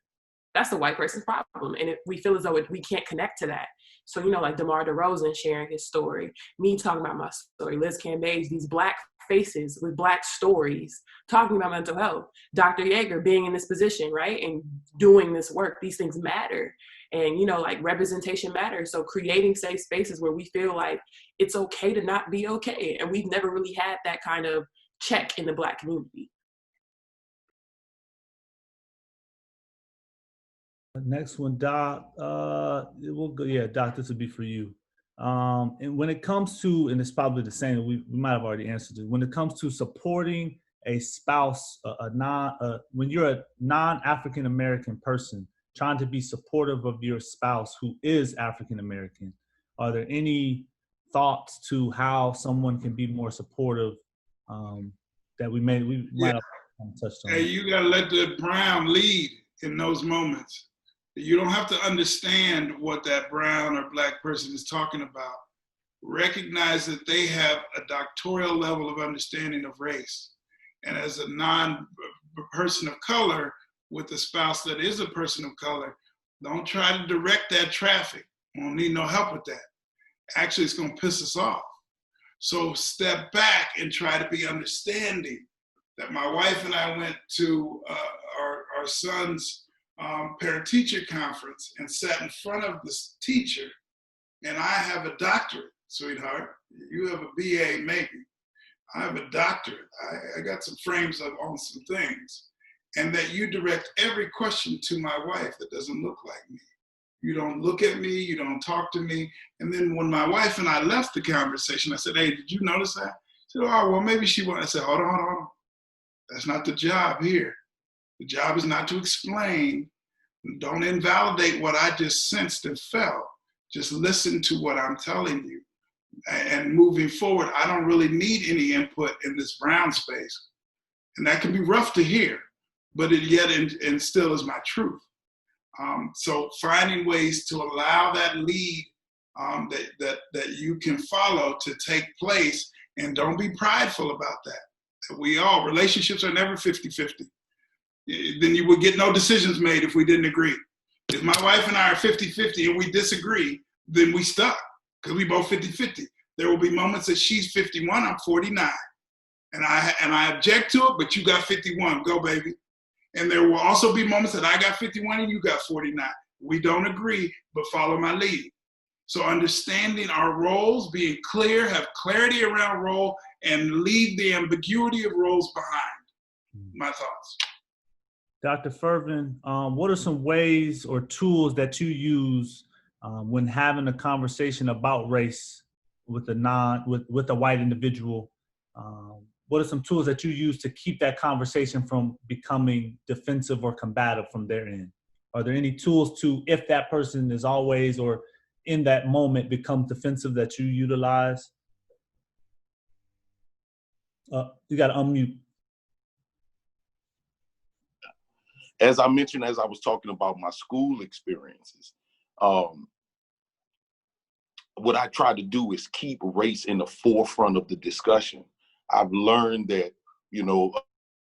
That's the white person's problem. And we feel as though we can't connect to that. So, you know, like DeMar DeRozan sharing his story, me talking about my story, Liz Cambage, these Black faces with Black stories talking about mental health, Dr. Yeager being in this position, right, and doing this work. These things matter. And, you know, like, representation matters. So creating safe spaces where we feel like it's okay to not be okay. And we've never really had that kind of check in the Black community. Next one, Doc. We'll go. Yeah, Doc, this will be for you. And when it comes to, and it's probably the same, we might have already answered it. When it comes to supporting a spouse, when you're a non-African American person, trying to be supportive of your spouse who is African American, are there any thoughts to how someone can be more supportive that we might have touched on? Hey, you gotta let the brown lead in those moments. You don't have to understand what that brown or Black person is talking about. Recognize that they have a doctoral level of understanding of race. And as a non-person of color with a spouse that is a person of color, don't try to direct that traffic. We don't need no help with that. Actually, it's gonna piss us off. So step back and try to be understanding. That my wife and I went to our son's parent-teacher conference and sat in front of this teacher, and I have a doctorate, sweetheart. You have a BA maybe. I have a doctorate. I got some frames up on some things. And that you direct every question to my wife that doesn't look like me. You don't look at me, you don't talk to me. And then when my wife and I left the conversation, I said, hey, did you notice that? She said, oh, well, maybe she wanted. I said, hold on. That's not the job here. The job is not to explain. Don't invalidate what I just sensed and felt. Just listen to what I'm telling you. And moving forward, I don't really need any input in this brown space. And that can be rough to hear, but it yet and still is my truth. So finding ways to allow that lead that you can follow to take place, and don't be prideful about that. Relationships are never 50-50. Then you would get no decisions made if we didn't agree. If my wife and I are 50-50 and we disagree, then we stuck because we both 50-50. There will be moments that she's 51, I'm 49. And I object to it, but you got 51, go baby. And there will also be moments that I got 51 and you got 49. We don't agree, but follow my lead. So understanding our roles, being clear, have clarity around role, and leave the ambiguity of roles behind. My thoughts. Dr. Firven, what are some ways or tools that you use when having a conversation about race with a white individual? What are some tools that you use to keep that conversation from becoming defensive or combative from their end? Are there any tools to, if that person is always or in that moment becomes defensive, that you utilize? You got to unmute. As I mentioned, as I was talking about my school experiences, what I try to do is keep race in the forefront of the discussion. I've learned that,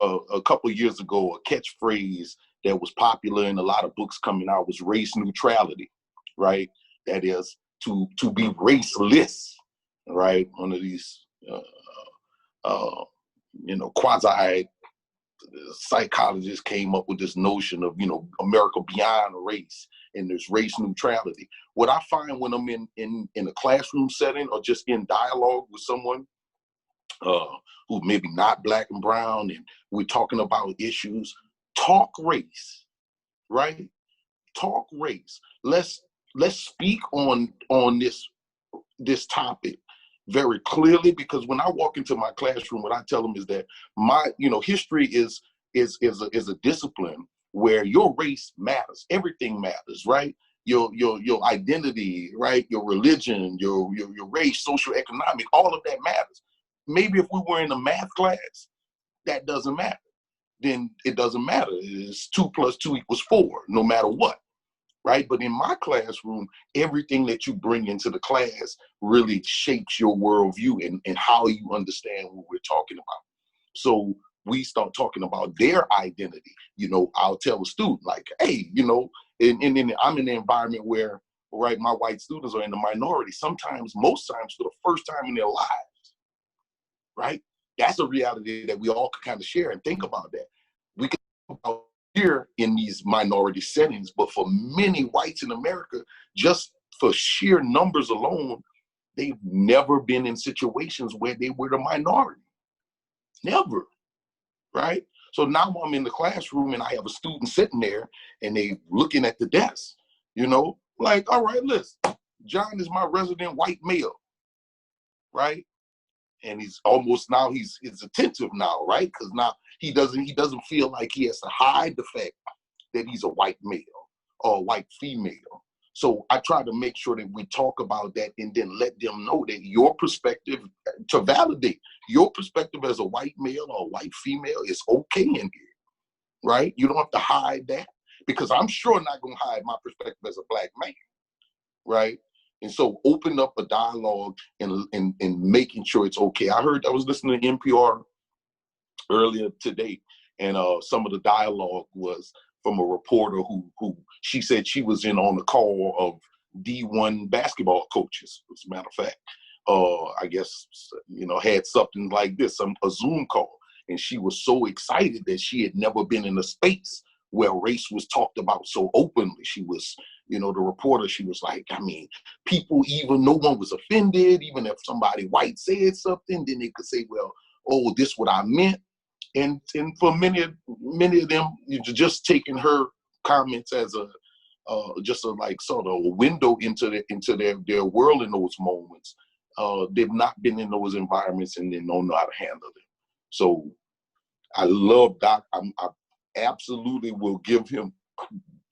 a couple of years ago, a catchphrase that was popular in a lot of books coming out was race neutrality, right? That is to be raceless, right? One of these, quasi psychologists came up with this notion of, America beyond race and there's race neutrality. What I find when I'm in a classroom setting or just in dialogue with someone who maybe not black and brown, and we're talking about issues, talk race, right? Talk race. Let's speak on this topic very clearly, because when I walk into my classroom, what I tell them is that history is a discipline where your race matters. Everything matters, right? Your identity, right? Your religion, your race, social, economic, all of that matters. Maybe if we were in a math class, that doesn't matter. Then it doesn't matter. It's 2 + 2 = 4, no matter what. Right? But in my classroom, everything that you bring into the class really shapes your worldview and how you understand what we're talking about. So we start talking about their identity. I'll tell a student like, hey, and I'm in an environment where, right, my white students are in the minority, most times for the first time in their lives, right? That's a reality that we all can kind of share and think about that. We can talk about here in these minority settings, but for many whites in America, just for sheer numbers alone, they've never been in situations where they were the minority. Never, right? So now I'm in the classroom and I have a student sitting there and they looking at the desk, like, all right, listen, John is my resident white male, right? And he's attentive now, right? Because now he doesn't feel like he has to hide the fact that he's a white male or a white female. So I try to make sure that we talk about that and then let them know that your perspective, to validate your perspective as a white male or a white female, is okay in here, right? You don't have to hide that, because I'm sure not going to hide my perspective as a black man, right? And so open up a dialogue and making sure it's okay. I was listening to NPR earlier today, and some of the dialogue was from a reporter who she said she was in on the call of D1 basketball coaches, as a matter of fact. I guess, had something like this, a Zoom call. And she was so excited that she had never been in a space where race was talked about so openly. She was, the reporter, she was like, people, even no one was offended, even if somebody white said something, then they could say, well, oh, this what I meant. And for many of them, just taking her comments as just a like sort of a window into their world in those moments. They've not been in those environments and they don't know how to handle it. So I love Doc. I absolutely will give him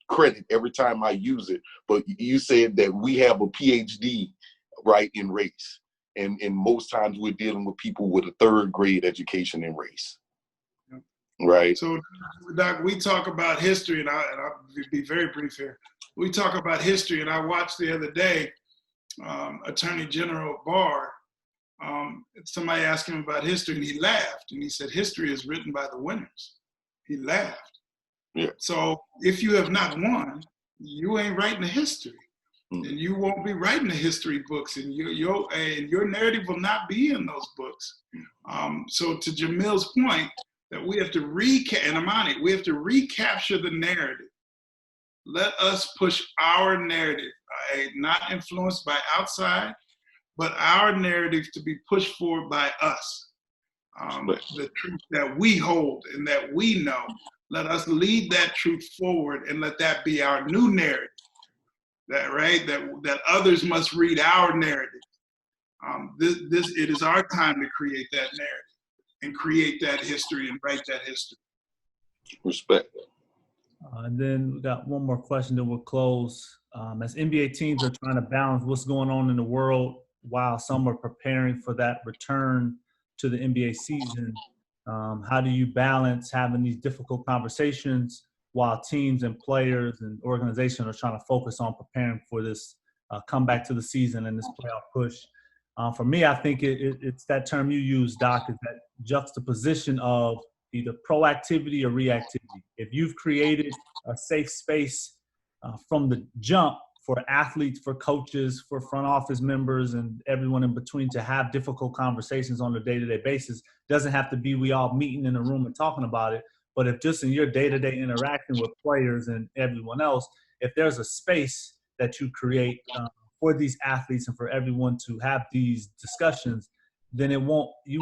credit every time I use it. But you said that we have a PhD, right, in race. And most times we're dealing with people with a 3rd grade education in race. Right. So, Doc, we talk about history, and I'll be very brief here. We talk about history, and I watched the other day, Attorney General Barr, somebody asked him about history, and he laughed, and he said, history is written by the winners. He laughed. Yeah. So if you have not won, you ain't writing the history. And you won't be writing the history books, and your narrative will not be in those books. So to Jamil's point, that we have to and Imani, we have to recapture the narrative. Let us push our narrative, not influenced by outside, but our narrative to be pushed forward by us. The truth that we hold and that we know, let us lead that truth forward and let that be our new narrative. That others must read our narrative. It is our time to create that narrative and create that history and write that history. Respect. And then we got one more question, then we'll close. As NBA teams are trying to balance what's going on in the world while some are preparing for that return to the NBA season, how do you balance having these difficult conversations while teams and players and organizations are trying to focus on preparing for this comeback to the season and this playoff push? For me, I think it's that term you use, Doc, is that juxtaposition of either proactivity or reactivity. If you've created a safe space from the jump for athletes, for coaches, for front office members, and everyone in between to have difficult conversations on a day-to-day basis, doesn't have to be we all meeting in a room and talking about it, But if just in your day-to-day interaction with players and everyone else, if there's a space that you create for these athletes and for everyone to have these discussions, then you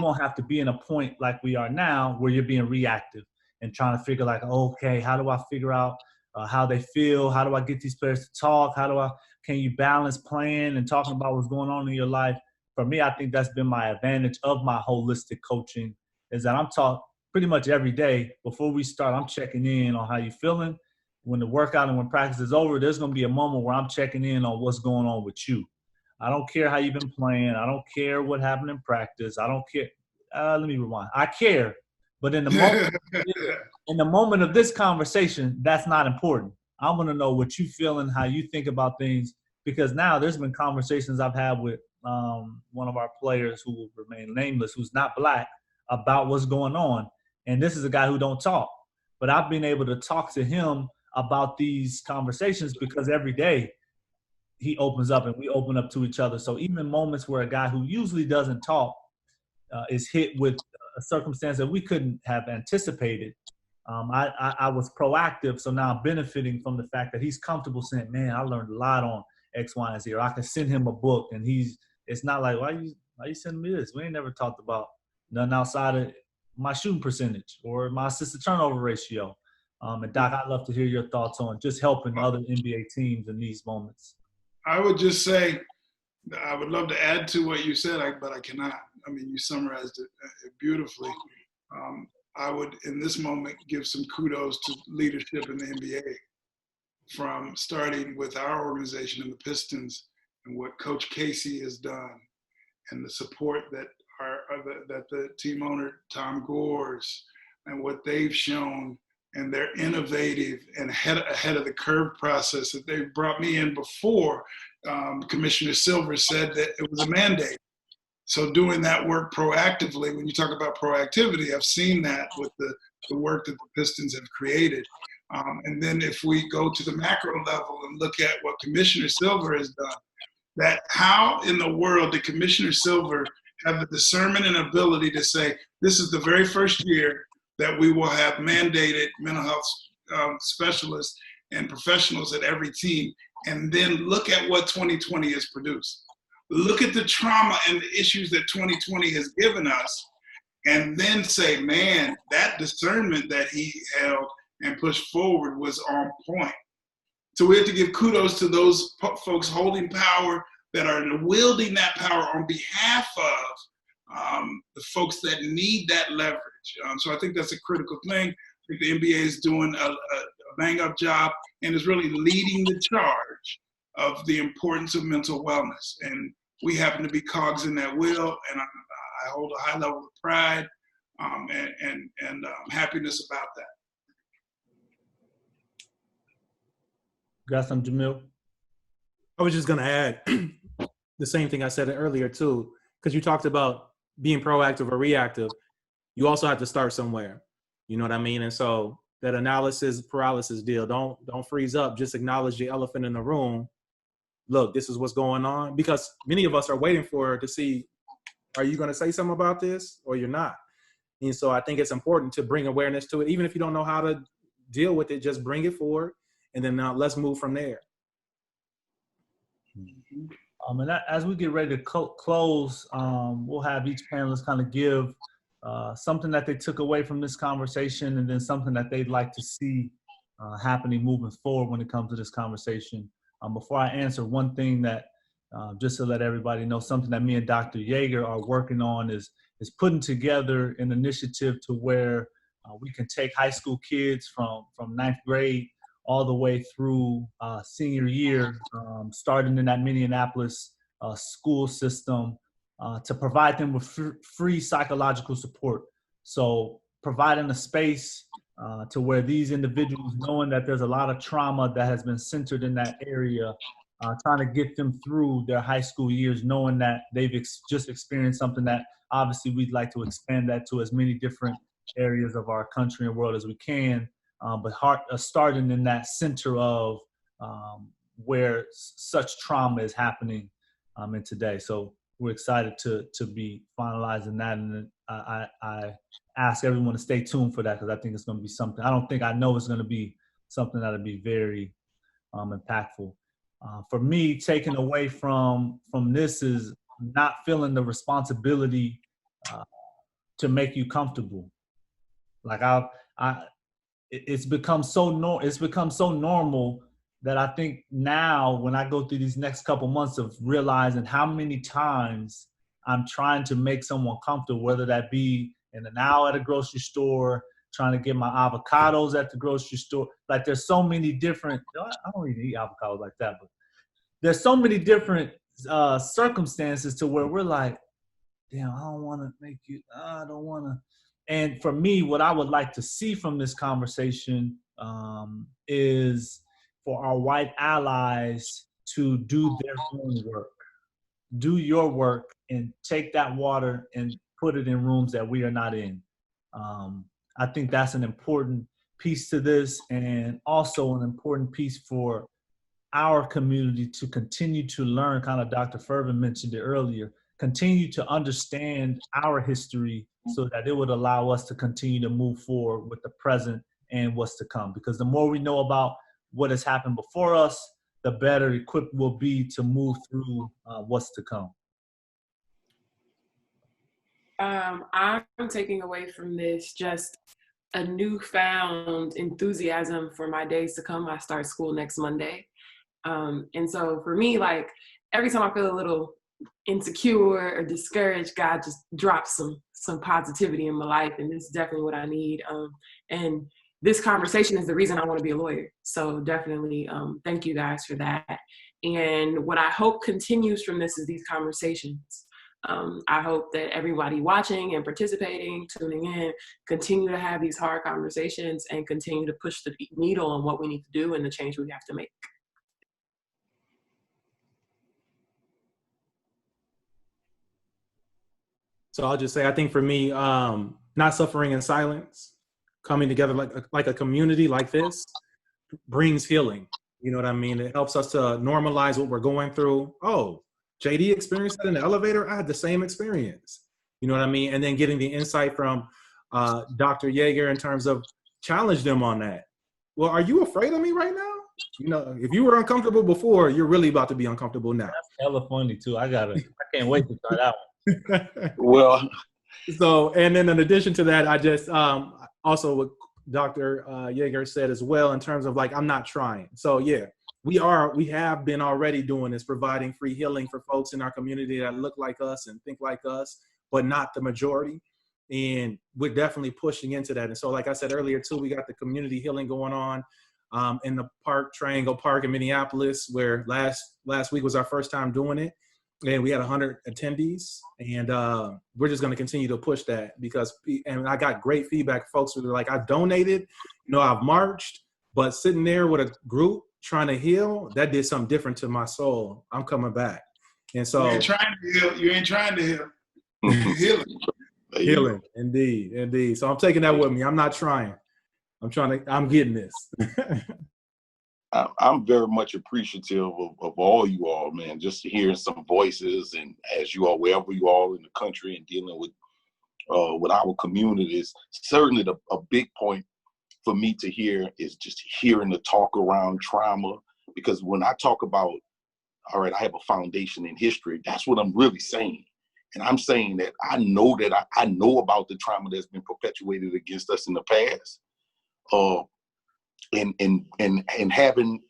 won't have to be in a point like we are now where you're being reactive and trying to figure like, okay, how do I figure out how they feel? How do I get these players to talk? Can you balance playing and talking about what's going on in your life? For me, I think that's been my advantage of my holistic coaching, is that I'm taught pretty much every day before we start, I'm checking in on how you feeling. When the workout and when practice is over, there's going to be a moment where I'm checking in on what's going on with you. I don't care how you've been playing. I don't care what happened in practice. I don't care. Let me rewind. I care, but in the moment of this conversation, that's not important. I want to know what you feeling, how you think about things, because now there's been conversations I've had with one of our players who will remain nameless, who's not Black, about what's going on. And this is a guy who don't talk. But I've been able to talk to him about these conversations because every day he opens up and we open up to each other. So even moments where a guy who usually doesn't talk is hit with a circumstance that we couldn't have anticipated, I was proactive. So now I'm benefiting from the fact that he's comfortable saying, man, I learned a lot on X, Y, and Z. Or I can send him a book and it's not like, why you sending me this? We ain't never talked about nothing outside of my shooting percentage or my assist to turnover ratio. And Doc, I'd love to hear your thoughts on just helping other NBA teams in these moments. I would just say, I would love to add to what you said, but I cannot. I mean, you summarized it beautifully. I would, in this moment, give some kudos to leadership in the NBA, from starting with our organization in the Pistons and what Coach Casey has done, and the support that the team owner Tom Gores and what they've shown, and their innovative and ahead of the curve process that they brought me in before Commissioner Silver said that it was a mandate. So doing that work proactively, when you talk about proactivity, I've seen that with the work that the Pistons have created. And then if we go to the macro level and look at what Commissioner Silver has done, that how in the world did Commissioner Silver have the discernment and ability to say, this is the very first year that we will have mandated mental health specialists and professionals at every team, and then look at what 2020 has produced. Look at the trauma and the issues that 2020 has given us, and then say, man, that discernment that he held and pushed forward was on point. So we have to give kudos to those folks holding power, that are wielding that power on behalf of the folks that need that leverage. So I think that's a critical thing. I think the NBA is doing a bang-up job and is really leading the charge of the importance of mental wellness. And we happen to be cogs in that wheel, and I hold a high level of pride and happiness about that. Got some, Jamil? I was just going to add the same thing I said earlier, too, because you talked about being proactive or reactive. You also have to start somewhere. You know what I mean? And so that analysis paralysis deal, don't freeze up. Just acknowledge the elephant in the room. Look, this is what's going on. Because many of us are waiting to see, are you going to say something about this or you're not? And so I think it's important to bring awareness to it. Even if you don't know how to deal with it, just bring it forward. And then let's move from there. And as we get ready to close, we'll have each panelist kind of give something that they took away from this conversation, and then something that they'd like to see happening moving forward when it comes to this conversation. Before I answer, one thing that, just to let everybody know, something that me and Dr. Yeager are working on is putting together an initiative to where we can take high school kids from ninth grade all the way through senior year, starting in that Minneapolis school system, to provide them with free psychological support. So providing a space to where these individuals, knowing that there's a lot of trauma that has been centered in that area, trying to get them through their high school years, knowing that they've just experienced something that obviously we'd like to expand that to as many different areas of our country and world as we can. But starting in that center of where such trauma is happening in today. So we're excited to be finalizing that. And I ask everyone to stay tuned for that, because I think it's going to be something. I know it's going to be something that'll be very impactful. For me, taking away from this is not feeling the responsibility to make you comfortable. Like it's become so normal that I think now when I go through these next couple months of realizing how many times I'm trying to make someone comfortable, whether that be in an aisle at a grocery store, trying to get my avocados at the grocery store. Like there's so many different, I don't even eat avocados like that, but there's so many different circumstances to where we're like, damn, I don't want to make you, I don't want to. And for me, what I would like to see from this conversation is for our white allies to do their own work. Do your work and take that water and put it in rooms that we are not in. I think that's an important piece to this, and also an important piece for our community to continue to learn, kind of Dr. Firven mentioned it earlier, continue to understand our history so that it would allow us to continue to move forward with the present and what's to come. Because the more we know about what has happened before us, the better equipped we'll be to move through what's to come. I'm taking away from this just a newfound enthusiasm for my days to come. I start school next Monday. And so for me, like every time I feel a little insecure or discouraged, God just drops some positivity in my life. And this is definitely what I need. And this conversation is the reason I want to be a lawyer. So definitely thank you guys for that. And what I hope continues from this is these conversations. I hope that everybody watching and participating, tuning in, continue to have these hard conversations and continue to push the needle on what we need to do and the change we have to make. So I'll just say, I think for me, not suffering in silence, coming together like a community like this brings healing. You know what I mean? It helps us to normalize what we're going through. Oh, JD experienced that in the elevator. I had the same experience. You know what I mean? And then getting the insight from Dr. Yeager in terms of challenge them on that. Well, are you afraid of me right now? You know, if you were uncomfortable before, you're really about to be uncomfortable now. That's hella funny too. I can't wait to try that one. Well, so, and then in addition to that, I just also what Dr. Yeager said as well in terms of like, I'm not trying. So yeah, we have been already doing this, providing free healing for folks in our community that look like us and think like us, but not the majority. And we're definitely pushing into that. And so, like I said earlier too, we got the community healing going on in the park, Triangle Park in Minneapolis, where last week was our first time doing it. And we had 100 attendees, and we're just going to continue to push that and I got great feedback. Folks were like, I donated, I've marched, but sitting there with a group trying to heal, that did something different to my soul. I'm coming back. And so you ain't trying to heal. You're healing. Healing, indeed. So I'm taking that with me. I'm not trying. I'm getting this. I'm very much appreciative of all you all, man, just hearing some voices, and as you all, wherever you all in the country and dealing with our communities. Certainly a big point for me to hear is just hearing the talk around trauma, because when I talk about, all right, I have a foundation in history, that's what I'm really saying. And I'm saying that I know about the trauma that's been perpetuated against us in the past. And having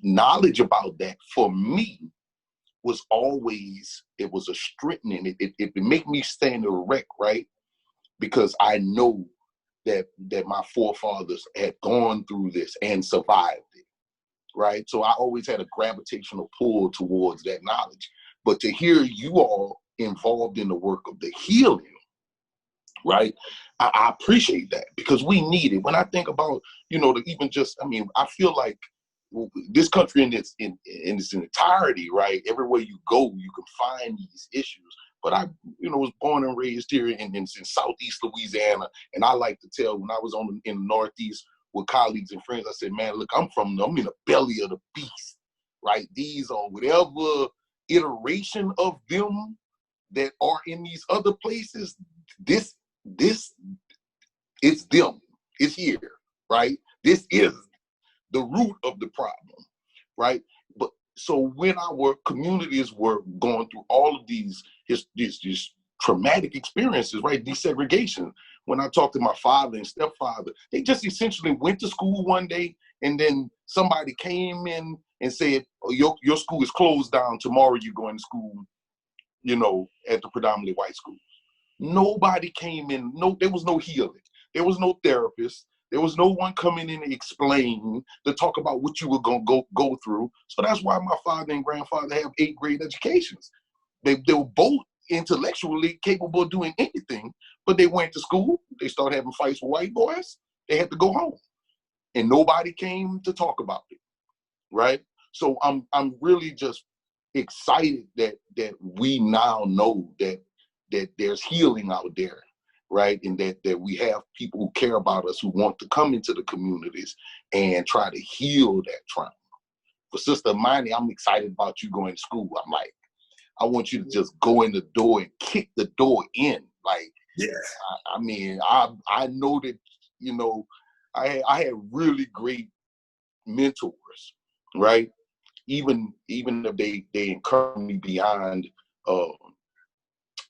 knowledge about that for me was always, it was a strengthening. It made me stand erect, right? Because I know that my forefathers had gone through this and survived it, right? So I always had a gravitational pull towards that knowledge. But to hear you all involved in the work of the healing, right? I appreciate that, because we need it. When I think about, I feel like this country in its entirety, right? Everywhere you go, you can find these issues. But I, was born and raised here in Southeast Louisiana, and I like to tell, when I was in the Northeast with colleagues and friends, I said, man, look, I'm in the belly of the beast, right? These are whatever iteration of them that are in these other places, this it's them. It's here, right? This is the root of the problem, right? But so when our communities were going through all of these traumatic experiences, right? Desegregation. When I talked to my father and stepfather, they just essentially went to school one day, and then somebody came in and said, oh, your school is closed down. Tomorrow you're going to school, you know, at the predominantly white schools. Nobody came in. No, there was no healing. There was no therapist. There was no one coming in to explain, to talk about what you were going to go through. So that's why my father and grandfather have 8th grade educations. They were both intellectually capable of doing anything, but they went to school. They started having fights with white boys. They had to go home, and nobody came to talk about it, right? So I'm really just excited that we now know that there's healing out there, right? And that we have people who care about us, who want to come into the communities and try to heal that trauma. For Sister Imani, I'm excited about you going to school. I'm like, I want you to just go in the door and kick the door in. Like, Yeah. I mean, I know that, you know, I had really great mentors, right? Even if they encourage me beyond,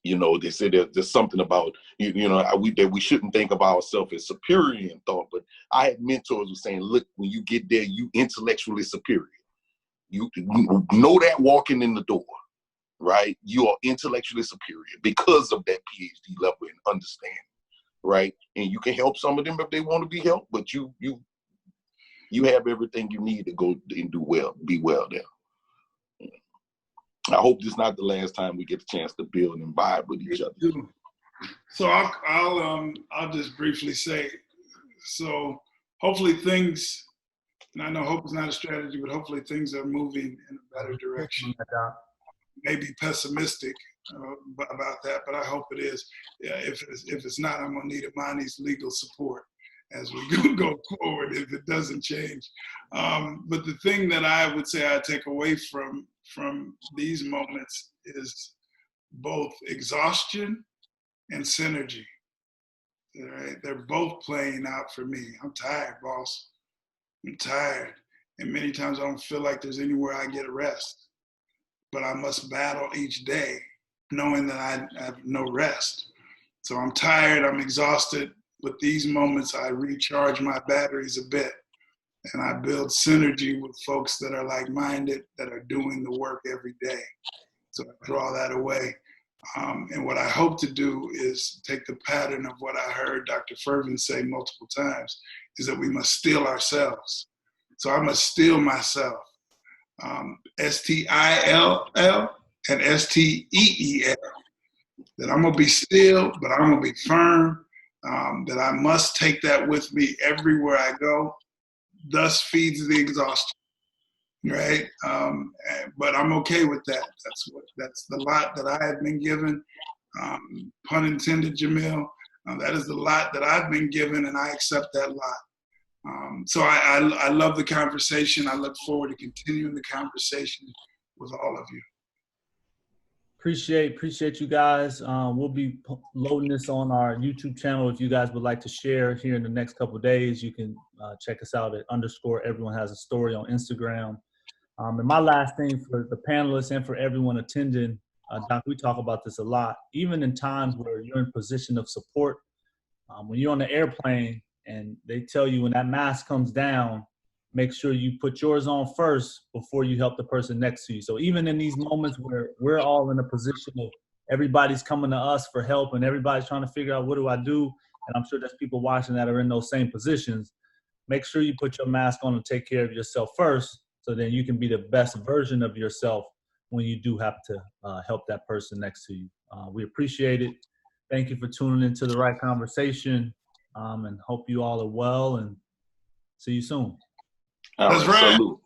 you know, they say there's something about, you know, that we shouldn't think of ourselves as superior in thought, but I had mentors who were saying, look, when you get there, you intellectually superior. You know that walking in the door, right? You are intellectually superior because of that PhD level and understanding, right? And you can help some of them if they want to be helped, but you have everything you need to go and do well, be well there. I hope this is not the last time we get a chance to build and vibe with each other. So I'll just briefly say, so hopefully things, and I know hope is not a strategy, but hopefully things are moving in a better direction. Maybe pessimistic about that, but I hope it is. Yeah, if it's not, I'm gonna need Imani's legal support as we go forward if it doesn't change. But the thing that I would say I take away from these moments is both exhaustion and synergy. Right? They're both playing out for me. I'm tired, boss. I'm tired. And many times I don't feel like there's anywhere I get a rest. But I must battle each day knowing that I have no rest. So I'm tired, I'm exhausted. With these moments, I recharge my batteries a bit, and I build synergy with folks that are like-minded, that are doing the work every day. So I draw that away. And what I hope to do is take the pattern of what I heard Dr. Firven say multiple times, is that we must steel ourselves. So I must steel myself. STILL and STEEL. That I'm gonna be still, but I'm gonna be firm. That I must take that with me everywhere I go. Thus feeds the exhaustion, right? But I'm okay with that. That's the lot that I have been given. Pun intended, Jamil. That is the lot that I've been given, and I accept that lot. So I love the conversation. I look forward to continuing the conversation with all of you. Appreciate you guys. We'll be loading this on our YouTube channel. If you guys would like to share here in the next couple of days, you can check us out at _everyone has a story on Instagram. And my last thing for the panelists and for everyone attending, Doc, we talk about this a lot, even in times where you're in position of support. When you're on the airplane and they tell you when that mask comes down, make sure you put yours on first before you help the person next to you. So even in these moments where we're all in a position of everybody's coming to us for help and everybody's trying to figure out what do I do, and I'm sure there's people watching that are in those same positions, make sure you put your mask on and take care of yourself first, so then you can be the best version of yourself when you do have to help that person next to you. We appreciate it. Thank you for tuning into The Right Conversation, and hope you all are well, and see you soon. All right, That's right. salute.